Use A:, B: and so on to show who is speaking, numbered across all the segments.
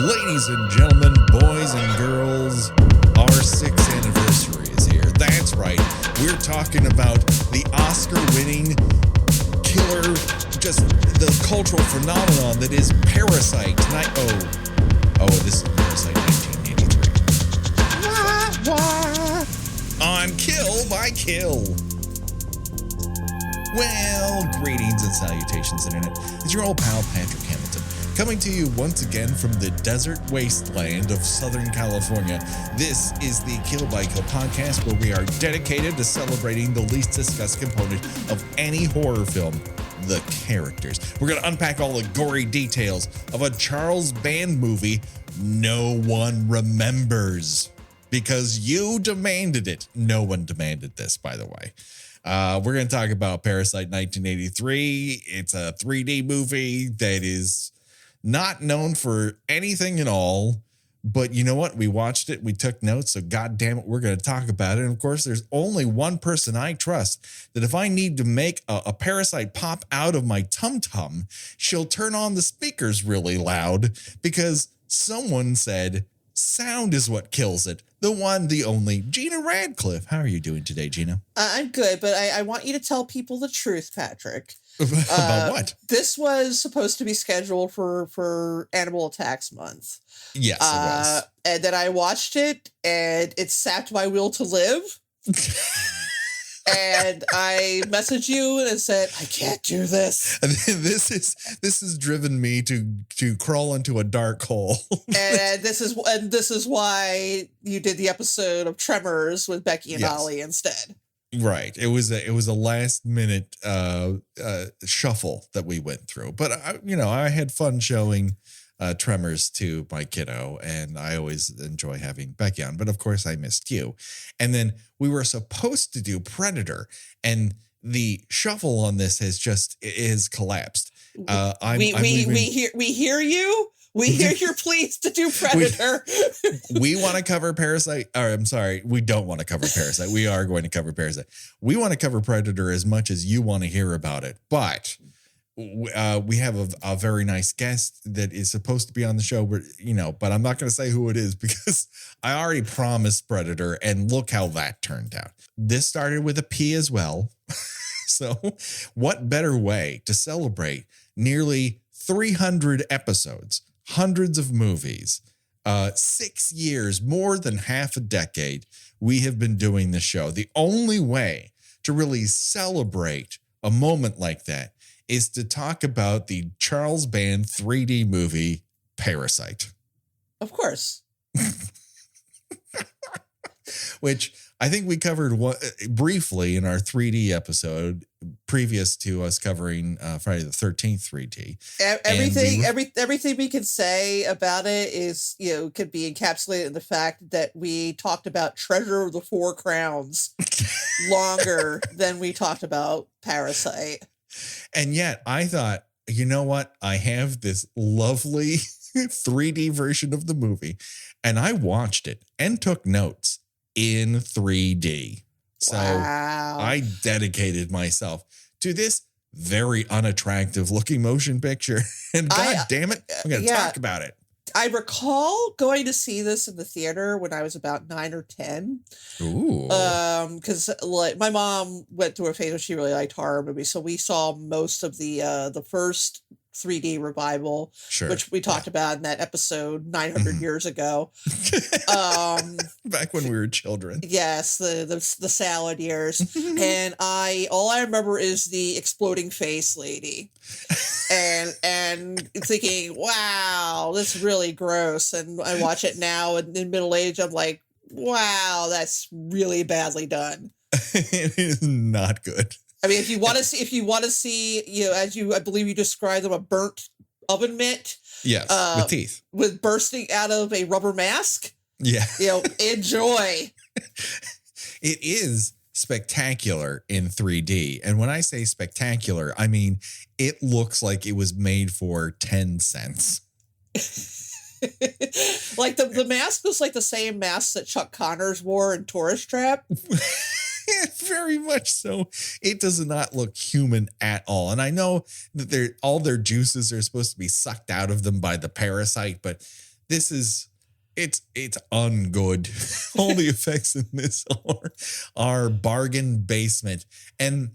A: Ladies and gentlemen, boys and girls, our 6th anniversary is here. That's right. We're talking about the Oscar-winning killer, just the cultural phenomenon that is Parasite. Tonight, this is Parasite 1983. On Kill by Kill. Well, greetings and salutations, Internet. It's your old pal, Patrick Hamilton, coming to you once again from the desert wasteland of Southern California. This is the Kill by Kill podcast, where we are dedicated to celebrating the least discussed component of any horror film, the characters. We're going to unpack all the gory details of a Charles Band movie no one remembers. Because you demanded it. No one demanded this, by the way. We're going to talk about Parasite 1983. It's a 3D movie that is not known for anything at all. But you know what? We watched it. We took notes. So God damn it, we're going to talk about it. And of course, there's only one person I trust that if I need to make a parasite pop out of my tum-tum, she'll turn on the speakers really loud because someone said sound is what kills it. The one, the only, Gina Radcliffe. How are you doing today, Gina?
B: I'm good, but I want you to tell people the truth, Patrick.
A: About what?
B: This was supposed to be scheduled for Animal Attacks Month.
A: Yes, it was.
B: And then I watched it, and it sapped my will to live. And I messaged you and said, I can't do this.
A: And this has driven me to crawl into a dark hole.
B: And this is why you did the episode of Tremors with Becky and Ollie instead.
A: Right. It was a last minute shuffle that we went through. But I had fun showing Tremors to my kiddo, and I always enjoy having Becky on. But of course, I missed you. And then we were supposed to do Predator, and the shuffle on this is collapsed.
B: We hear you. We hear your pleas to do Predator.
A: We want to cover Parasite. Or I'm sorry, we don't want to cover Parasite. We are going to cover Parasite. We want to cover Predator as much as you want to hear about it, but we have a very nice guest that is supposed to be on the show, but I'm not going to say who it is because I already promised Predator, and look how that turned out. This started with a P as well. So what better way to celebrate nearly 300 episodes, hundreds of movies, 6 years, more than half a decade, we have been doing this show. The only way to really celebrate a moment like that is to talk about the Charles Band 3D movie, Parasite.
B: Of course.
A: Which I think we covered briefly in our 3D episode previous to us covering Friday the 13th 3D.
B: Everything we can say about it is, could be encapsulated in the fact that we talked about Treasure of the Four Crowns longer than we talked about Parasite.
A: And yet I thought, you know what? I have this lovely 3D version of the movie, and I watched it and took notes in 3D. So
B: wow.
A: I dedicated myself to this very unattractive looking motion picture. And God damn it, I'm going to talk about it.
B: I recall going to see this in the theater when I was about 9 or 10.
A: Ooh.
B: Because my mom went through a phase where she really liked horror movies, so we saw most of the first 3D revival, which we talked about in that episode 900 years ago.
A: Back when we were children.
B: Yes, the salad years. And all I remember is the exploding face lady. and thinking, wow, this is really gross. And I watch it now, and in middle age, I'm like, wow, that's really badly done.
A: It is not good.
B: I mean, if you want to see, I believe you described them, a burnt oven mitt.
A: Yes, with teeth.
B: With bursting out of a rubber mask.
A: Yeah.
B: Enjoy.
A: It is spectacular in 3D. And when I say spectacular, I mean, it looks like it was made for 10 cents.
B: Like the mask was like the same mask that Chuck Connors wore in Tourist Trap.
A: Very much so. It does not look human at all. And I know that all their juices are supposed to be sucked out of them by the parasite, but This is it's ungood. All the effects in this are bargain basement. And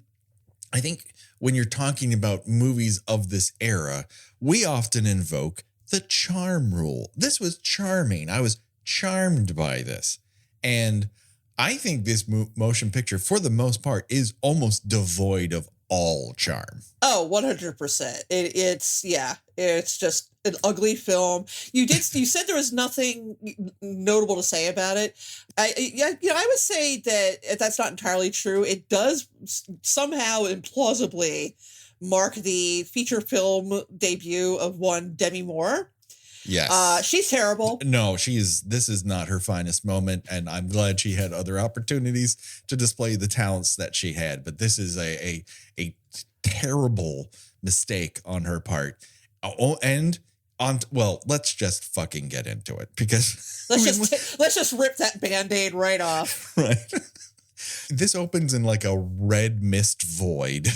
A: I think when you're talking about movies of this era, we often invoke the charm rule. This was charming. I was charmed by this. And I think this motion picture, for the most part, is almost devoid of all charm.
B: Oh, 100%. It's just an ugly film. You said there was nothing notable to say about it. I would say that that's not entirely true. It does somehow implausibly mark the feature film debut of one Demi Moore.
A: Yes.
B: She's terrible.
A: No, this is not her finest moment, and I'm glad she had other opportunities to display the talents that she had. But this is a terrible mistake on her part. Let's just fucking get into it, because
B: let's just rip that Band-Aid right off.
A: Right. This opens in like a red mist void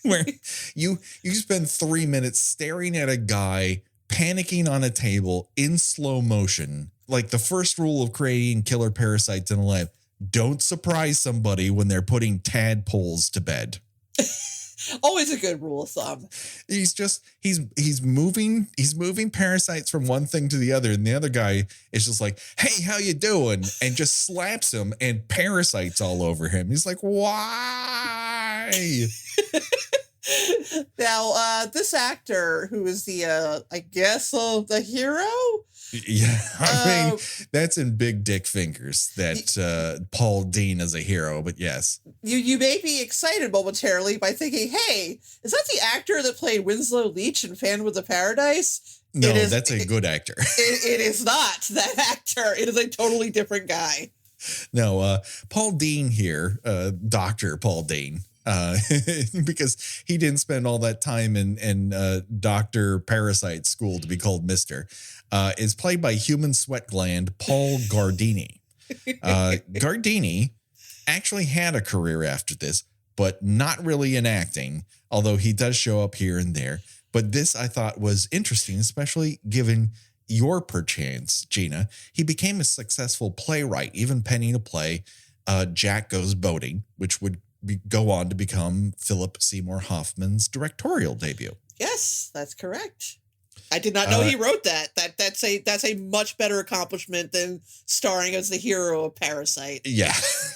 A: where you spend 3 minutes staring at a guy panicking on a table in slow motion. Like the first rule of creating killer parasites in a lab: don't surprise somebody when they're putting tadpoles to bed.
B: Always a good rule of thumb.
A: He's moving parasites from one thing to the other, and the other guy is just like, "Hey, how you doing?" and just slaps him, and parasites all over him. He's like, "Why?"
B: Now, this actor who is the the hero.
A: Yeah, I mean, that's in big dick fingers that Paul Dean is a hero, but yes.
B: You may be excited momentarily by thinking, hey, is that the actor that played Winslow Leach in Phantom of the Paradise?
A: No, that's a good actor.
B: It is not that actor. It is a totally different guy.
A: No, Paul Dean here, Dr. Paul Dean, because he didn't spend all that time in Dr. Parasite school to be called Mr., is played by human sweat gland Paul Gardini. Gardini actually had a career after this, but not really in acting, although he does show up here and there. But this I thought was interesting, especially given your perchance, Gina. He became a successful playwright, even penning a play, Jack Goes Boating, which would go on to become Philip Seymour Hoffman's directorial debut.
B: Yes, that's correct. I did not know he wrote that. That's a much better accomplishment than starring as the hero of Parasite.
A: Yeah,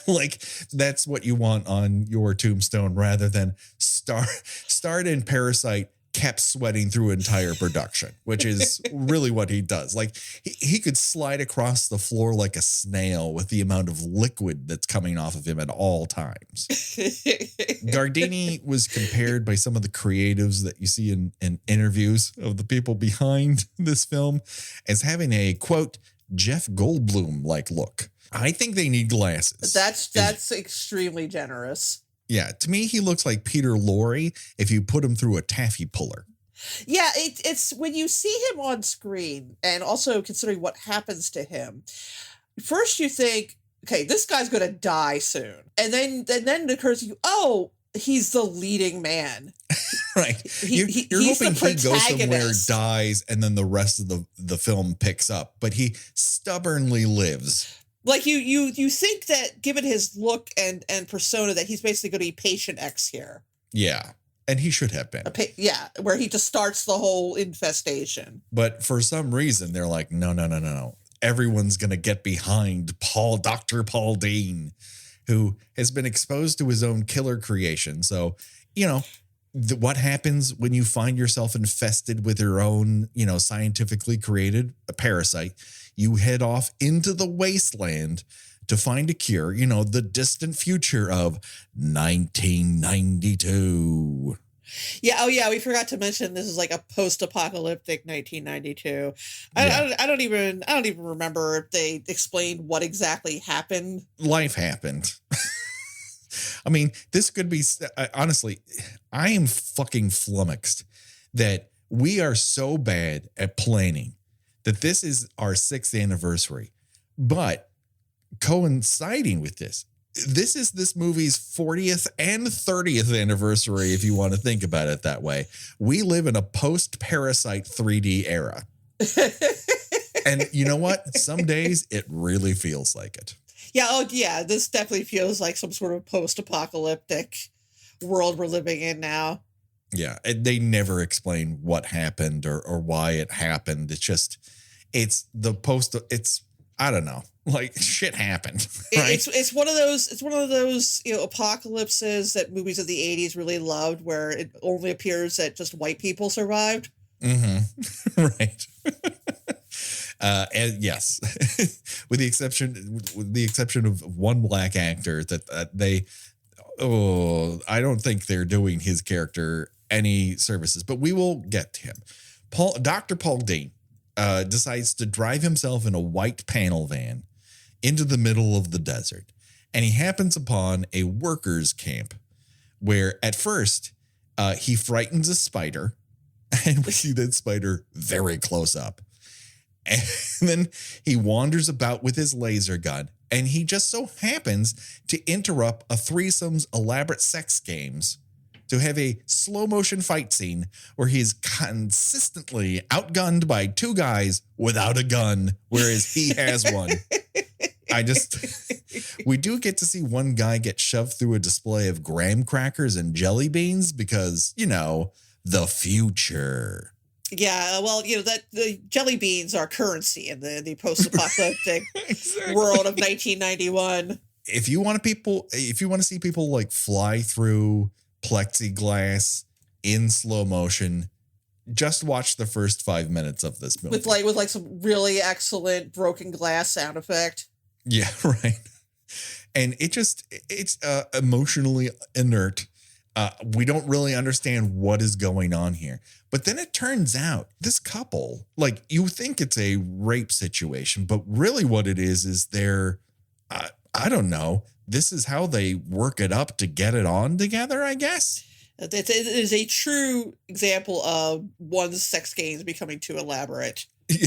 A: like that's what you want on your tombstone, rather than starred in Parasite, kept sweating through entire production, which is really what he does. Like he could slide across the floor like a snail with the amount of liquid that's coming off of him at all times. Gardini was compared by some of the creatives that you see in interviews of the people behind this film as having a, quote, Jeff Goldblum-like look. I think they need glasses.
B: That's extremely generous.
A: Yeah, to me, he looks like Peter Lorre if you put him through a taffy puller.
B: Yeah, it's when you see him on screen, and also considering what happens to him, first you think, okay, this guy's going to die soon. And then it occurs to you, oh, he's the leading man.
A: Right. You're hoping he goes somewhere, dies, and then the rest of the film picks up. But he stubbornly lives.
B: Like you think that given his look and persona that he's basically going to be patient X here.
A: Yeah. And he should have been.
B: Where he just starts the whole infestation.
A: But for some reason, they're like, no. Everyone's going to get behind Dr. Paul Dean, who has been exposed to his own killer creation. So, what happens when you find yourself infested with your own, scientifically created parasite? You head off into the wasteland to find a cure, the distant future of 1992.
B: Yeah. Oh, yeah. We forgot to mention this is like a post-apocalyptic 1992. I don't even remember if they explained what exactly happened.
A: Life happened. I mean, this could be, honestly, I am fucking flummoxed that we are so bad at planning that this is our 6th anniversary. But coinciding with this is this movie's 40th and 30th anniversary, if you want to think about it that way. We live in a post-Parasite 3D era. And you know what? Some days it really feels like it.
B: Yeah, oh yeah, this definitely feels like some sort of post-apocalyptic world we're living in now.
A: Yeah, and they never explain what happened or why it happened. It's I don't know, like shit happened. Right?
B: It's one of those apocalypses that movies of the 80s really loved, where it only appears that just white people survived.
A: Mm-hmm. Right. And yes, with the exception of one black actor that I don't think they're doing his character any services, but we will get to him. Dr. Paul Dean decides to drive himself in a white panel van into the middle of the desert. And he happens upon a workers' camp where at first he frightens a spider, and we see that spider very close up. And then he wanders about with his laser gun, and he just so happens to interrupt a threesome's elaborate sex games to have a slow motion fight scene where he's consistently outgunned by two guys without a gun, whereas he has one. We do get to see one guy get shoved through a display of graham crackers and jelly beans because, the future.
B: Yeah, well, that the jelly beans are currency in the post-apocalyptic
A: Exactly.
B: world of 1991.
A: If you want to see people like fly through plexiglass in slow motion, just watch the first 5 minutes of this movie.
B: With some really excellent broken glass sound effect.
A: Yeah, right. And it's emotionally inert. We don't really understand what is going on here. But then it turns out this couple, you think it's a rape situation, but really what it is they're, I don't know, this is how they work it up to get it on together, I guess.
B: It is a true example of one's sex games becoming too elaborate.
A: Yeah,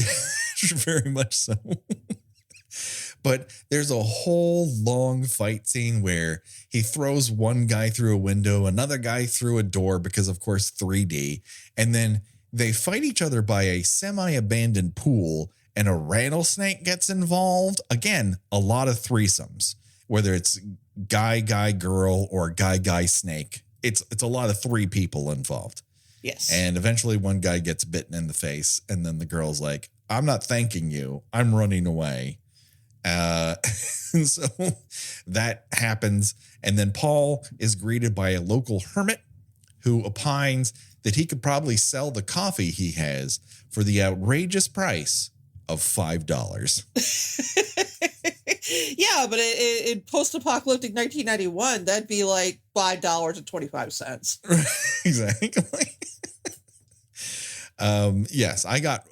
A: very much so. But there's a whole long fight scene where he throws one guy through a window, another guy through a door because, of course, 3D. And then they fight each other by a semi-abandoned pool and a rattlesnake gets involved. Again, a lot of threesomes, whether it's guy, girl, or guy, snake. It's a lot of three people involved.
B: Yes.
A: And eventually one guy gets bitten in the face. And then the girl's like, I'm not thanking you. I'm running away. And so that happens. And then Paul is greeted by a local hermit who opines that he could probably sell the coffee he has for the outrageous price of $5.
B: Yeah, but in post-apocalyptic 1991, that'd be like $5.25.
A: Exactly. Yes, I got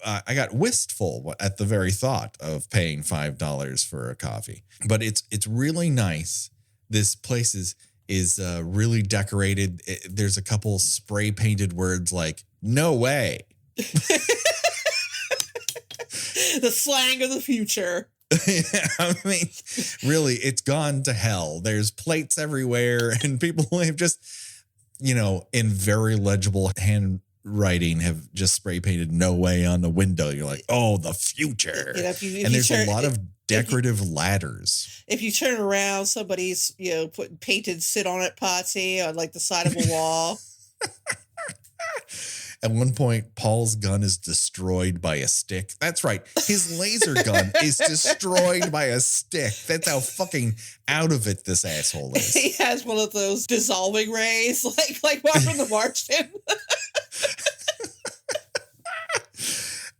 A: wistful at the very thought of paying $5 for a coffee, but it's really nice. This place is really decorated. There's a couple spray painted words like "no way."
B: The slang of the future.
A: Yeah, I mean, really, it's gone to hell. There's plates everywhere, and people have just, in very legible handwriting have just spray painted "no way" on the window. You're like, oh, the future. And there's a lot of decorative ladders.
B: If you turn around, somebody's putting painted "sit on it" Potsy on the side of a wall.
A: At one point, Paul's gun is destroyed by a stick. That's right. His laser gun is destroyed by a stick. That's how fucking out of it this asshole is.
B: He has one of those dissolving rays, like one from the Martian.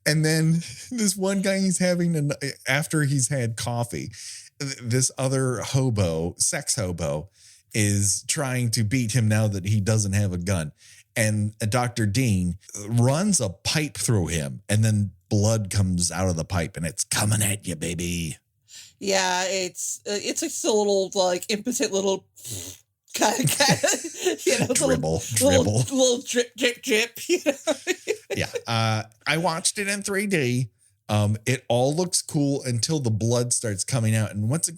A: And then this one guy he's having, after he's had coffee, this other sex hobo, is trying to beat him now that he doesn't have a gun. And Dr. Dean runs a pipe through him, and then blood comes out of the pipe, and it's coming at you, baby.
B: Yeah, it's a little impotent little kind of
A: dribble.
B: Little drip.
A: Yeah, I watched it in 3D. It all looks cool until the blood starts coming out, and once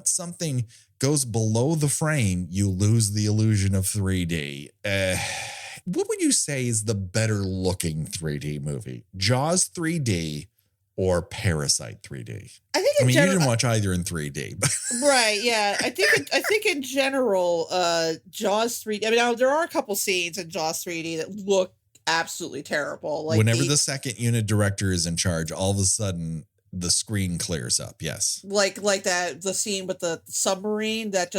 A: something goes below the frame, you lose the illusion of 3D. What would you say is the better looking 3D movie? Jaws 3D or Parasite 3D.
B: You
A: didn't watch either in 3D. But
B: right, yeah. I think in general, Jaws 3D. I mean, now, there are a couple scenes in Jaws 3D that look absolutely terrible. Like
A: whenever the second unit director is in charge, all of a sudden the screen clears up. Yes.
B: Like the scene with the submarine that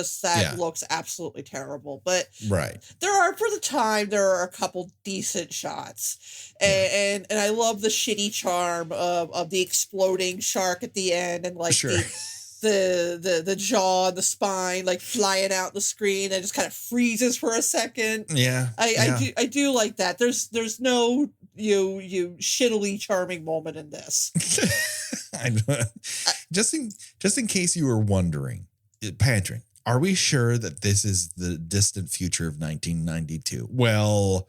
B: looks absolutely terrible. But
A: right.
B: There are a couple decent shots. And I love the shitty charm of the exploding shark at the end and like the jaw and the spine like flying out the screen and just kind of freezes for a second.
A: Yeah.
B: I do like that. There's no you shittily charming moment in this.
A: I know. Just in case you were wondering, Patrick, are we sure that this is the distant future of 1992? Well,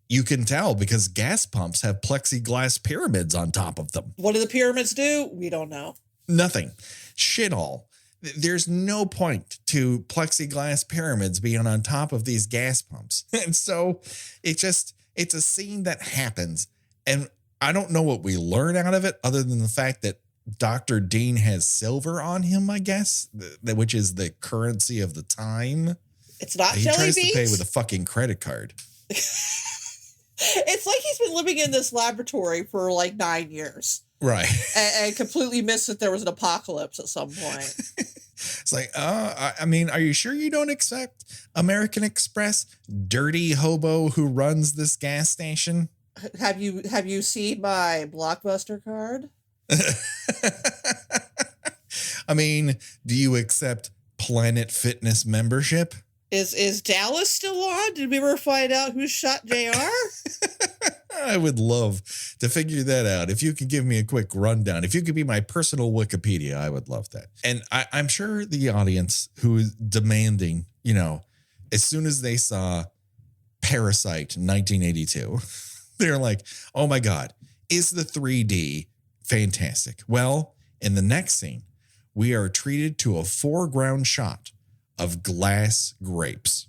A: you can tell because gas pumps have plexiglass pyramids on top of them.
B: What do the pyramids do? We don't know. Nothing.
A: Shit all. There's no point to plexiglass pyramids being on top of these gas pumps. And so it's a scene that happens. And I don't know what we learn out of it other than the fact that Dr. Dean has silver on him, I guess, which is the currency of the time.
B: It's not jelly beans. He tries
A: to pay with a fucking credit card.
B: It's like he's been living in this laboratory for like 9 years.
A: Right.
B: And completely missed that there was an apocalypse at some point.
A: It's like, I mean, are you sure you don't accept American Express, dirty hobo who runs this gas station?
B: Have you seen my Blockbuster card?
A: I mean, do you accept Planet Fitness membership?
B: Is Dallas still on? Did we ever find out who shot JR?
A: I would love to figure that out. If you could give me a quick rundown, if you could be my personal Wikipedia, I would love that. And I'm sure the audience who is demanding, as soon as they saw Parasite 1982, they're like, oh my God, is the 3D fantastic? Well, in the next scene, we are treated to a foreground shot of glass grapes.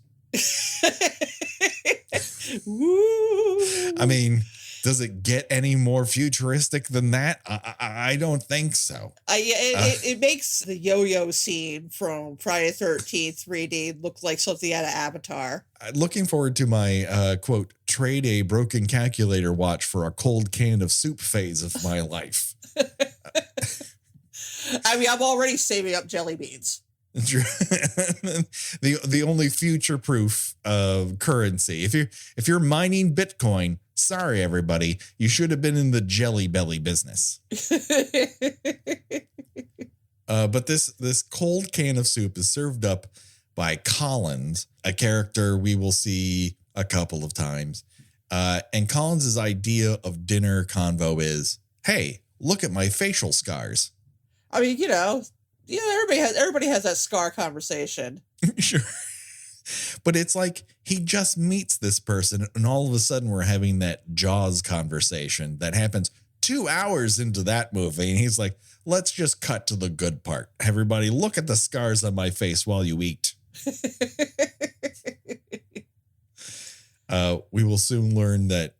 A: I mean, does it get any more futuristic than that? I don't think so.
B: It makes the yo-yo scene from Friday the 13th 3D look like something out of Avatar.
A: Looking forward to my, quote, trade a broken calculator watch for a cold can of soup phase of my life.
B: I mean, I'm already saving up jelly beans.
A: the only future proof of currency. If you're mining Bitcoin, sorry everybody, you should have been in the jelly belly business. But this cold can of soup is served up by Collins, a character we will see a couple of times. And Collins's idea of dinner convo is, hey, look at my facial scars.
B: I mean, everybody has that scar conversation.
A: Sure. But it's like he just meets this person and all of a sudden we're having that Jaws conversation that happens 2 hours into that movie. And he's like, let's just cut to the good part. Everybody look at the scars on my face while you eat. We will soon learn that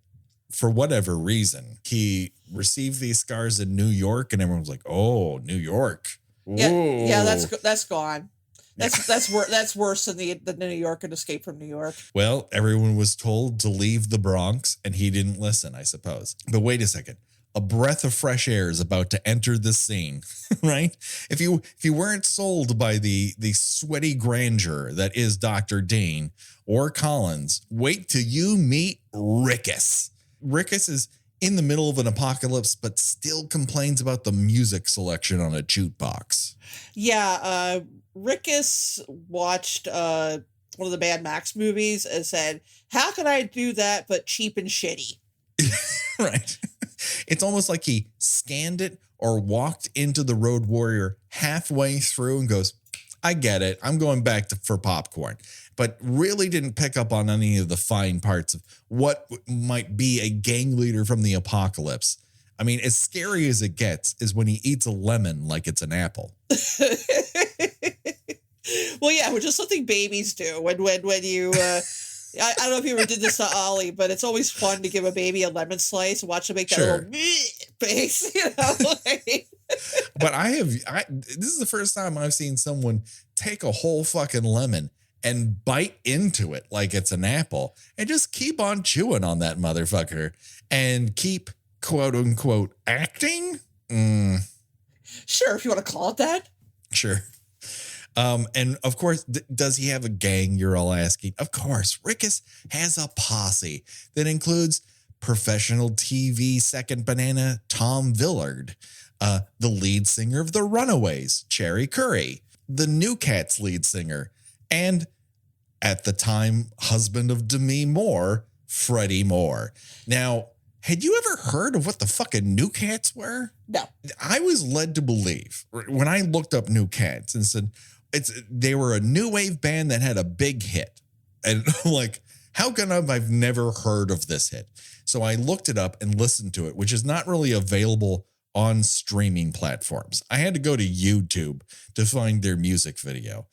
A: for whatever reason, he received these scars in New York and everyone was like, oh, New York.
B: Yeah, that's gone. That's worse than the New York and Escape from New York.
A: Well, everyone was told to leave the Bronx and he didn't listen, I suppose. But wait a second. A breath of fresh air is about to enter the scene, right? If you weren't sold by the sweaty grandeur that is Dr. Dean or Collins, wait till you meet Rickus. Rickus is in the middle of an apocalypse, but still complains about the music selection on a jukebox.
B: Yeah, Rickus watched one of the Mad Max movies and said, how can I do that but cheap and shitty?
A: Right. It's almost like he scanned it or walked into the Road Warrior halfway through and goes, I get it. I'm going back for popcorn. But really didn't pick up on any of the fine parts of what might be a gang leader from the apocalypse. I mean, as scary as it gets is when he eats a lemon like it's an apple.
B: Well, yeah, which is something babies do when you I don't know if you ever did this to Ollie, but it's always fun to give a baby a lemon slice and watch him make that
A: Sure.
B: little face, you know. Like,
A: But this is the first time I've seen someone take a whole fucking lemon and bite into it like it's an apple and just keep on chewing on that motherfucker and keep quote unquote acting.
B: sure, if you want to call it that.
A: Sure. And of course, does he have a gang? You're all asking. Of course, Rickus has a posse that includes professional TV second banana Tom Villard, the lead singer of The Runaways, Cherry Curry, the New Cats lead singer, and at the time, husband of Demi Moore, Freddie Moore. Now, had you ever heard of what the fucking New Cats were?
B: No.
A: I was led to believe when I looked up New Cats and said they were a new wave band that had a big hit. And I'm like, how come I've never heard of this hit? So I looked it up and listened to it, which is not really available on streaming platforms. I had to go to YouTube to find their music video.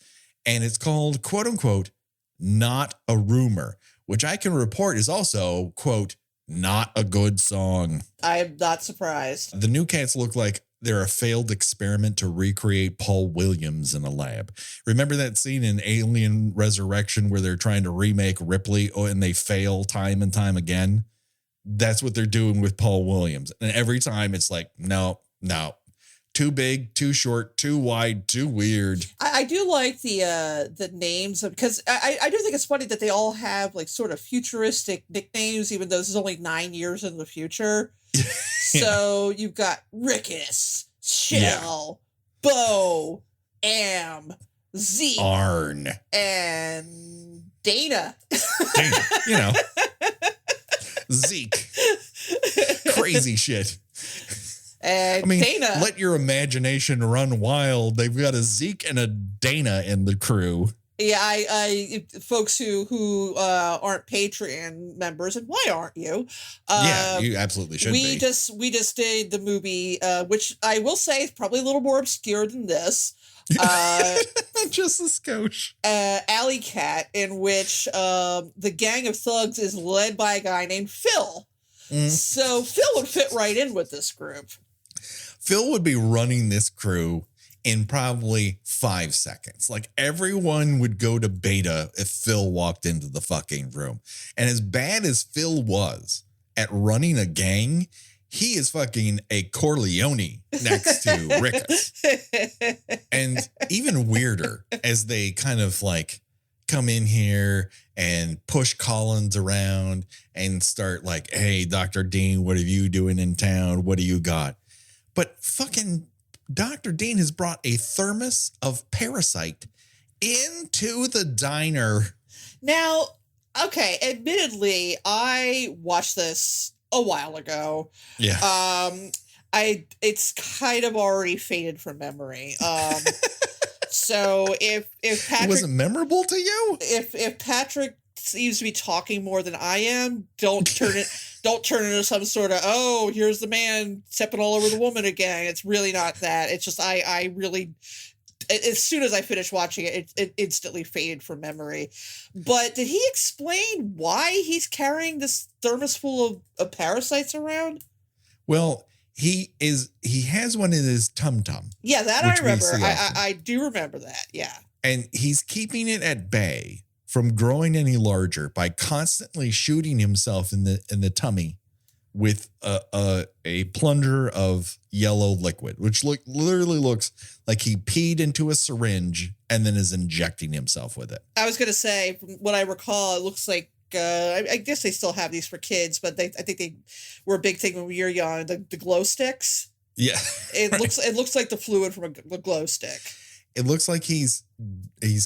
A: And it's called, quote unquote, Not a Rumor, which I can report is also, quote, not a good song.
B: I am not surprised.
A: The New Cats look like they're a failed experiment to recreate Paul Williams in a lab. Remember that scene in Alien Resurrection where they're trying to remake Ripley and they fail time and time again? That's what they're doing with Paul Williams. And every time it's like, no. Too big, too short, too wide, too weird.
B: I do like the names because I do think it's funny that they all have like sort of futuristic nicknames, even though this is only 9 years in the future. Yeah. So you've got Rickus, Shell, Bo, Am, Zeke,
A: Arn,
B: and Dana.
A: Dana, you know. Zeke. Crazy shit.
B: And
A: I mean,
B: Dana.
A: Let your imagination run wild. They've got a Zeke and a Dana in the crew.
B: Yeah, I folks who aren't Patreon members, and why aren't you?
A: Yeah, you absolutely should
B: we
A: be.
B: We just did the movie, which I will say is probably a little more obscure than this.
A: Just a skosh.
B: Alley Cat, in which the gang of thugs is led by a guy named Phil. So Phil would fit right in with this group.
A: Phil would be running this crew in probably 5 seconds. Like everyone would go to beta if Phil walked into the fucking room. And as bad as Phil was at running a gang, he is fucking a Corleone next to Rickus. And even weirder as they kind of like come in here and push Collins around and start like, hey, Dr. Dean, what are you doing in town? What do you got? But fucking Dr. Dean has brought a thermos of Parasite into the diner.
B: Now, okay, admittedly, I watched this a while ago.
A: Yeah.
B: It's kind of already faded from memory. So if Patrick,
A: it wasn't memorable to you?
B: If Patrick seems to be talking more than I am, don't turn it into some sort of, oh, here's the man stepping all over the woman again. It's really not that. It's just I really, as soon as I finished watching it, it instantly faded from memory. But did he explain why he's carrying this thermos full of parasites around?
A: Well, he has one in his tum-tum.
B: Yeah, that I remember. I do remember that. Yeah. And
A: he's keeping it at bay from growing any larger by constantly shooting himself in the tummy with a plunger of yellow liquid, which literally looks like he peed into a syringe and then is injecting himself with it. I was going to say, from what I recall, it looks like, I guess they still have these for kids, but I think they were a big thing when we were young. The glow sticks. Yeah. It looks like the fluid from a glow stick. It looks like he's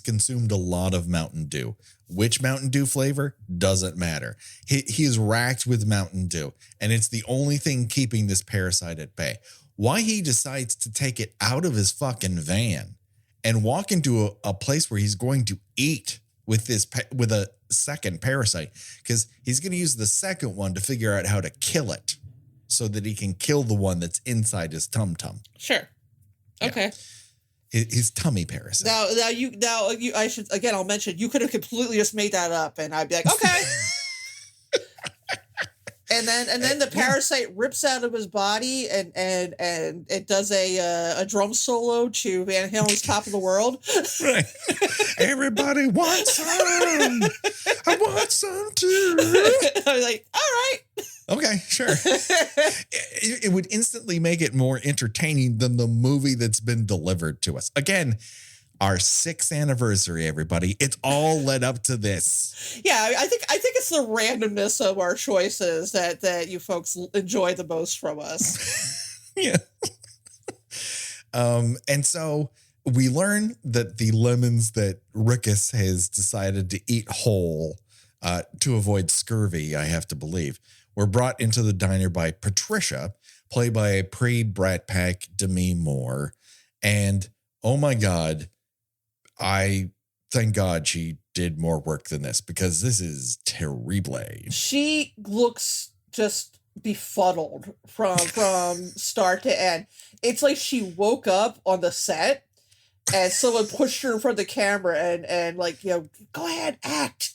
A: consumed a lot of Mountain Dew. Which Mountain Dew flavor doesn't matter. He is racked with Mountain Dew, and it's the only thing keeping this parasite at bay. Why he decides to take it out of his fucking van and walk into a place where he's going to eat with a second parasite, because he's going to use the second one to figure out how to kill it so that he can kill the one that's inside his tum-tum. Sure. Okay. his tummy parasite.
B: I should, again, I'll mention, you could have completely just made that up and I'd be like, okay. And then the parasite rips out of his body and it does a drum solo to Van Halen's Top of the World.
A: Right. Everybody wants some. I want some too.
B: I was like, all right.
A: Okay, sure. It would instantly make it more entertaining than the movie that's been delivered to us. Again, our 6th anniversary, everybody. It's all led up to this.
B: Yeah, I think it's the randomness of our choices that you folks enjoy the most from us.
A: Yeah. And so we learn that the lemons that Rickus has decided to eat whole to avoid scurvy, I have to believe, were brought into the diner by Patricia, played by a pre-Brat Pack Demi Moore. And oh my God, I thank God she did more work than this, because this is terrible.
B: She looks just befuddled from start to end. It's like she woke up on the set and someone pushed her in front of the camera and like, go ahead, act.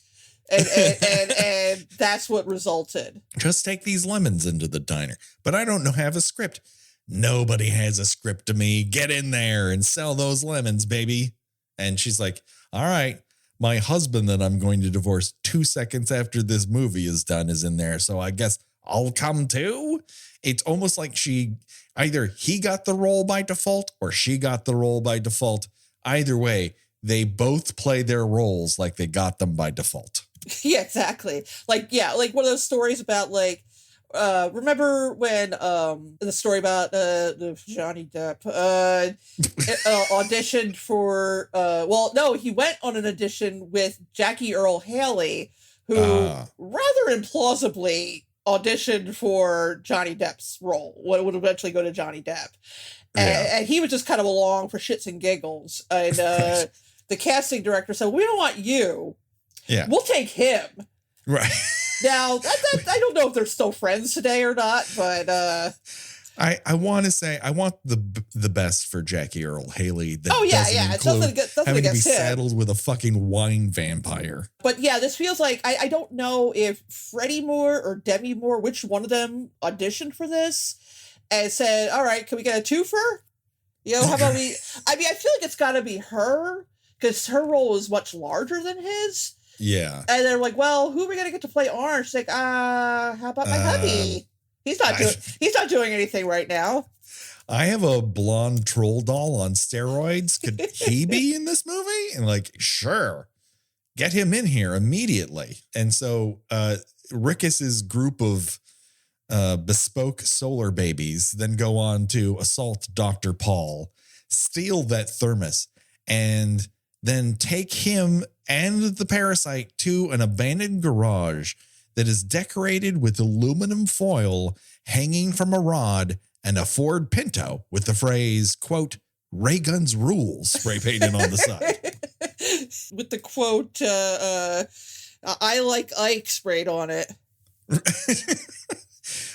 B: And that's what resulted.
A: Just take these lemons into the diner. But I don't have a script. Nobody has a script to me. Get in there and sell those lemons, baby. And she's like, all right, my husband that I'm going to divorce 2 seconds after this movie is done is in there. So I guess I'll come too. It's almost like either he got the role by default or she got the role by default. Either way, they both play their roles like they got them by default.
B: Yeah, exactly. Like one of those stories about remember when the story about Johnny Depp auditioned for he went on an audition with Jackie Earle Haley, who rather implausibly auditioned for Johnny Depp's role, what would eventually go to Johnny Depp. And he was just kind of along for shits and giggles. And the casting director said, we don't want you.
A: Yeah.
B: We'll take him.
A: Right.
B: Now, I don't know if they're still friends today or not, but
A: I want to say I want the best for Jackie Earle Haley. That
B: It's nothing
A: having to be
B: him.
A: saddled with a fucking wine vampire.
B: But yeah, this feels like I don't know if Freddie Moore or Demi Moore, which one of them auditioned for this and said, "All right, can we get a twofer? How about we?" I mean, I feel like it's got to be her because her role is much larger than his.
A: Yeah.
B: And they're like, well, who are we going to get to play Orange? She's like, how about my hubby? He's not doing anything right now.
A: I have a blonde troll doll on steroids. Could he be in this movie? And like, sure, get him in here immediately. And so Rickus's group of bespoke solar babies then go on to assault Dr. Paul, steal that thermos, and then take him and the parasite to an abandoned garage that is decorated with aluminum foil hanging from a rod and a Ford Pinto with the phrase, quote, "Ray Guns rules" spray painted on the side.
B: With the quote, "I like Ike" sprayed on it.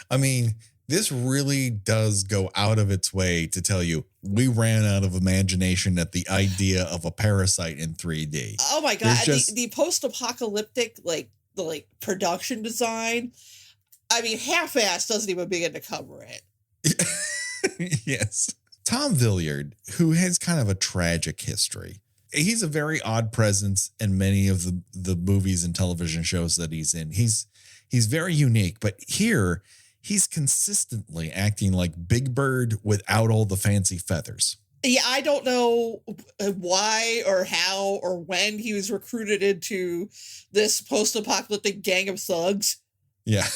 A: I mean, this really does go out of its way to tell you we ran out of imagination at the idea of a parasite in 3D.
B: Oh my God. The post-apocalyptic, the production design, I mean, half-ass doesn't even begin to cover it.
A: Yes. Tom Villiard, who has kind of a tragic history. He's a very odd presence in many of the movies and television shows that he's in. He's very unique, but here he's consistently acting like Big Bird without all the fancy feathers.
B: Yeah, I don't know why or how or when he was recruited into this post-apocalyptic gang of thugs.
A: Yeah.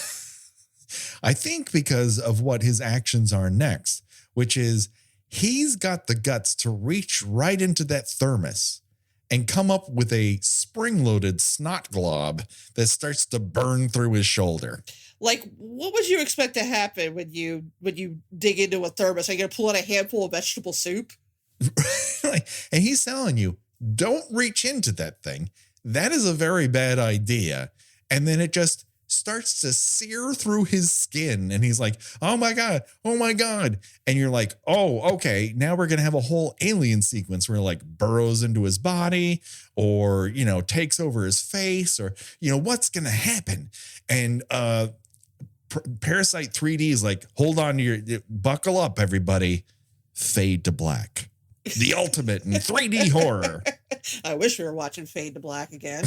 A: I think because of what his actions are next, which is he's got the guts to reach right into that thermos and come up with a spring-loaded snot glob that starts to burn through his shoulder.
B: Like, what would you expect to happen when you dig into a thermos? Are you going to pull out a handful of vegetable soup?
A: And he's telling you, don't reach into that thing. That is a very bad idea. And then it just starts to sear through his skin. And he's like, oh my God. And you're like, oh, okay. Now we're going to have a whole alien sequence where like burrows into his body or, takes over his face or, what's going to happen? And, Parasite 3D is like, hold on to buckle up, everybody. Fade to black. The ultimate in 3D horror.
B: I wish we were watching Fade to Black again.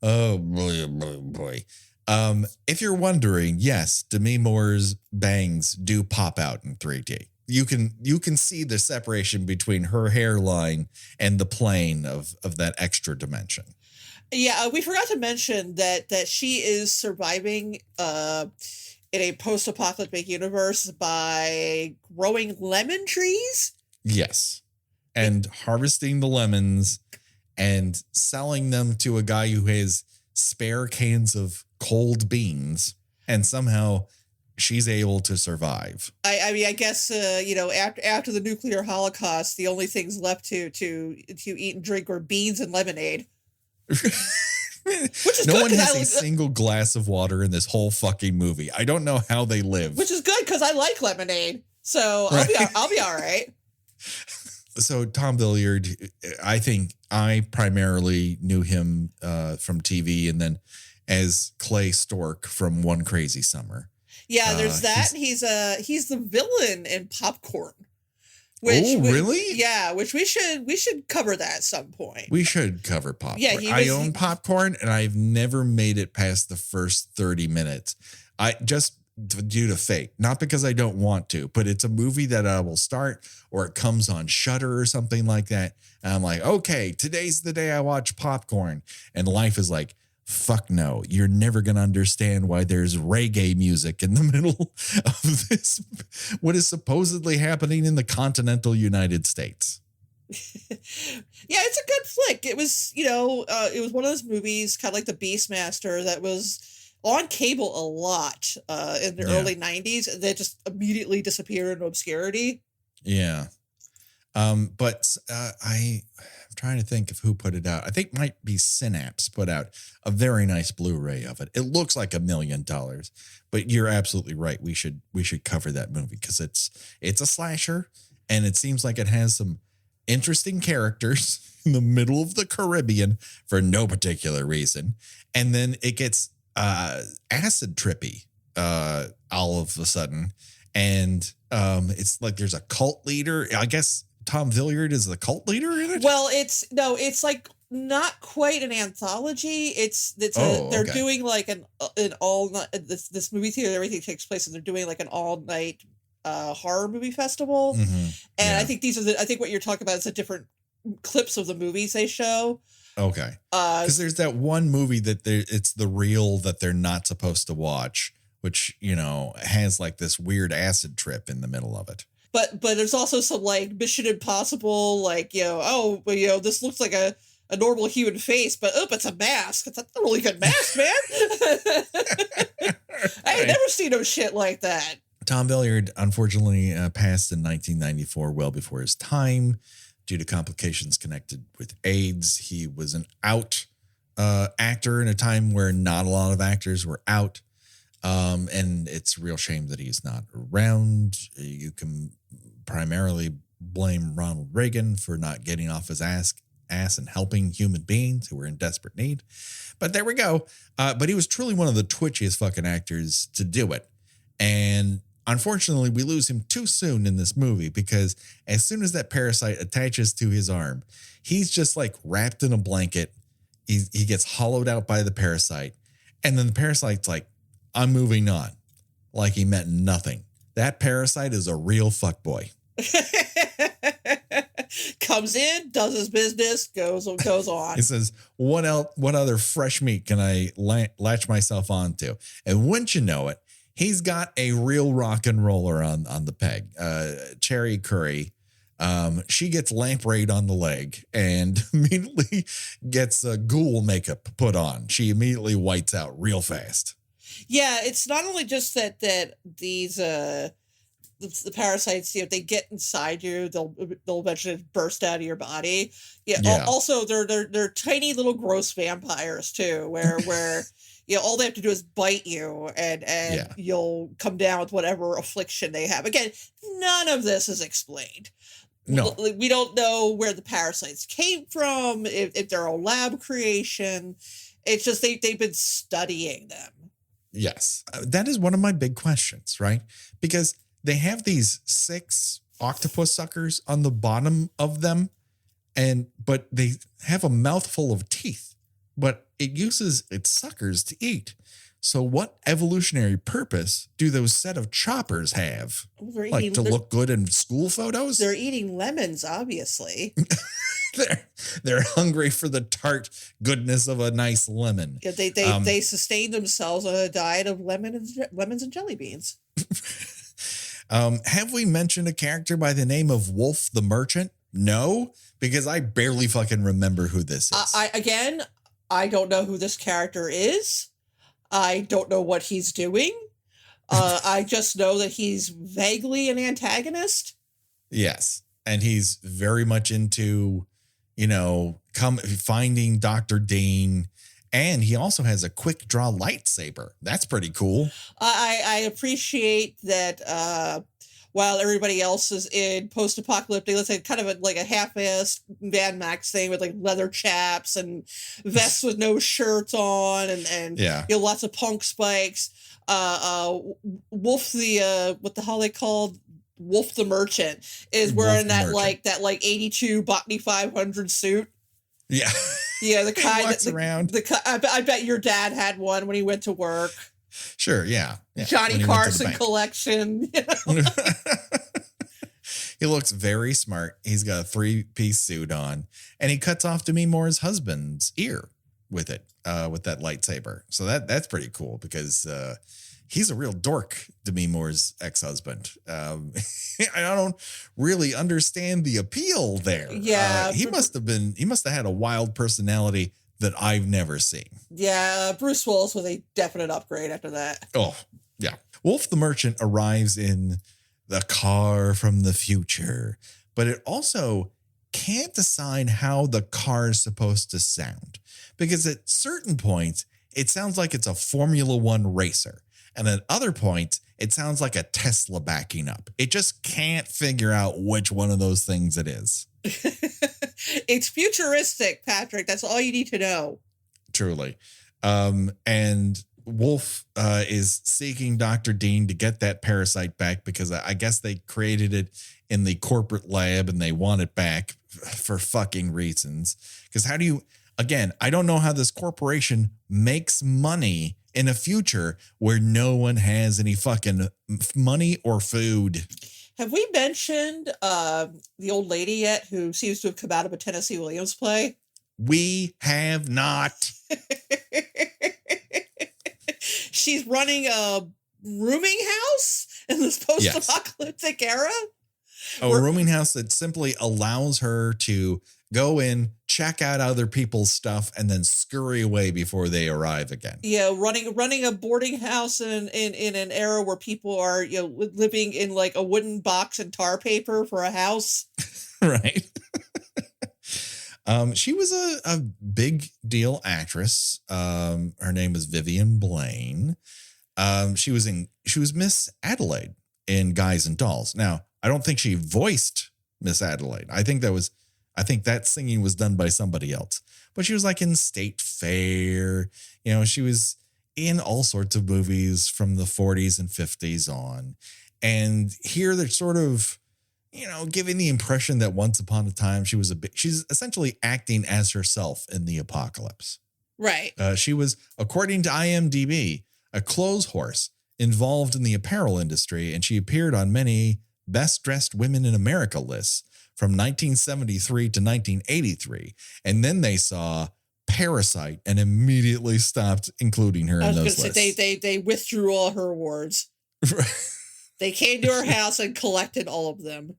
A: Oh boy. If you're wondering, yes, Demi Moore's bangs do pop out in 3D. You can see the separation between her hairline and the plane of that extra dimension.
B: Yeah, we forgot to mention that she is surviving in a post-apocalyptic universe by growing lemon trees.
A: Yes. And harvesting the lemons and selling them to a guy who has spare cans of cold beans. And somehow she's able to survive.
B: I mean, I guess, after the nuclear holocaust, the only things left to eat and drink were beans and lemonade. Which is
A: no one has a single glass of water in this whole fucking movie. I don't know how they live.
B: Which is good because I like lemonade, so I'll be all right.
A: So Tom Villiard, I think I primarily knew him from TV and then as Clay Stork from One Crazy Summer.
B: Yeah, there's that. He's the villain in Popcorn.
A: Really?
B: Yeah, which we should cover that at some point.
A: We should cover Popcorn.
B: Yeah,
A: I own Popcorn, and I've never made it past the first 30 minutes. I just due to fate, not because I don't want to, but it's a movie that I will start or it comes on Shudder or something like that. And I'm like, okay, today's the day I watch Popcorn. And life is like, fuck no, you're never going to understand why there's reggae music in the middle of this, what is supposedly happening in the continental United States.
B: Yeah, it's a good flick. It was, it was one of those movies, kind of like The Beastmaster, that was on cable a lot in the early 90s. That just immediately disappeared into obscurity.
A: Yeah. But I'm trying to think of who put it out. I think might be Synapse put out a very nice Blu-ray of it. It looks like $1 million, but you're absolutely right. We should cover that movie because it's a slasher and it seems like it has some interesting characters in the middle of the Caribbean for no particular reason. And then it gets acid trippy all of a sudden. And it's like there's a cult leader. I guess Tom Villiard is the cult leader in it?
B: Well, it's like not quite an anthology. They're doing like an all night, this movie theater, everything takes place, and they're doing like an all night horror movie festival.
A: Mm-hmm.
B: And I think I think what you're talking about is the different clips of the movies they show.
A: Okay. Because there's that one movie that it's the reel that they're not supposed to watch, which, has like this weird acid trip in the middle of it.
B: But there's also some like Mission Impossible, like, this looks like a normal human face, but it's a mask. It's a really good mask, man. I ain't never seen no shit like that.
A: Tom Villiard, unfortunately, passed in 1994, well before his time, due to complications connected with AIDS. He was an out actor in a time where not a lot of actors were out. And it's a real shame that he's not around. You can primarily blame Ronald Reagan for not getting off his ass and helping human beings who were in desperate need. But there we go. But he was truly one of the twitchiest fucking actors to do it. And unfortunately, we lose him too soon in this movie because as soon as that parasite attaches to his arm, he's just like wrapped in a blanket. He gets hollowed out by the parasite. And then the parasite's like, I'm moving on. Like he meant nothing. That parasite is a real fuckboy.
B: Comes in, does his business, goes on.
A: He says, what other fresh meat can I latch myself onto? And wouldn't you know it, he's got a real rock and roller on the peg. Cherry Curry. She gets lampreyed on the leg and immediately gets ghoul makeup put on. She immediately whites out real fast.
B: Yeah, it's not only just that these the parasites, they get inside you, they'll eventually burst out of your body. Yeah.
A: Yeah.
B: Also, they're tiny little gross vampires too, where all they have to do is bite you, and you'll come down with whatever affliction they have. Again, none of this is explained.
A: No,
B: We don't know where the parasites came from, if they're a lab creation. It's just they've been studying them.
A: yes. That is one of my big questions, right? Because they have these 6 octopus suckers on the bottom of them, but they have a mouthful of teeth, but it uses its suckers to eat. So what evolutionary purpose do those set of choppers have? Like to look good in school photos?
B: They're eating lemons, obviously.
A: They're hungry for the tart goodness of a nice lemon.
B: Yeah, they sustain themselves on a diet of lemons and jelly beans.
A: Have we mentioned a character by the name of Wolf the Merchant? No, because I barely fucking remember who this is.
B: I don't know who this character is. I don't know what he's doing. I just know that he's vaguely an antagonist.
A: Yes. And he's very much into, finding Dr. Dean. And he also has a quick draw lightsaber. That's pretty cool.
B: I appreciate that while everybody else is in post-apocalyptic, let's say kind of like a half-assed Mad Max thing with like leather chaps and vests with no shirts on and lots of punk spikes. Wolf what the hell they called? Wolf the Merchant is wearing that 82 Botany 500 suit.
A: Yeah.
B: Yeah, the kind
A: walks around.
B: I bet your dad had one when he went to work.
A: Sure, yeah.
B: Johnny Carson collection.
A: He looks very smart. He's got a 3-piece suit on, and he cuts off Demi Moore's husband's ear with it, with that lightsaber. So that's pretty cool because he's a real dork, Demi Moore's ex-husband. I don't really understand the appeal there.
B: Yeah.
A: He must have had a wild personality that I've never seen.
B: Yeah, Bruce Willis was a definite upgrade after that.
A: Oh, yeah. Wolf the Merchant arrives in the car from the future, but it also can't decide how the car is supposed to sound. Because at certain points, it sounds like it's a Formula One racer. And at other points, it sounds like a Tesla backing up. It just can't figure out which one of those things it is.
B: It's futuristic, Patrick. That's all you need to know.
A: Truly. And Wolf is seeking Dr. Dean to get that parasite back because I guess they created it in the corporate lab and they want it back for fucking reasons. Because I don't know how this corporation makes money in a future where no one has any fucking money or food.
B: Have we mentioned the old lady yet who seems to have come out of a Tennessee Williams play?
A: We have not.
B: She's running a rooming house in this post-apocalyptic era.
A: A rooming house that simply allows her to go in, check out other people's stuff, and then scurry away before they arrive again.
B: Yeah, running a boarding house in an era where people are living in like a wooden box and tar paper for a house.
A: Right. She was a big deal actress. Her name was Vivian Blaine. She was Miss Adelaide in Guys and Dolls. Now, I don't think she voiced Miss Adelaide. I think that singing was done by somebody else. But she was like in State Fair. She was in all sorts of movies from the 40s and 50s on. And here they're sort of, giving the impression that once upon a time she's essentially acting as herself in the apocalypse.
B: Right.
A: She was, according to IMDb, a clothes horse involved in the apparel industry, and she appeared on many Best Dressed Women in America lists from 1973 to 1983. And then they saw Parasite and immediately stopped incling her in those lists.
B: They withdrew all her awards. They came to her house and collected all of them.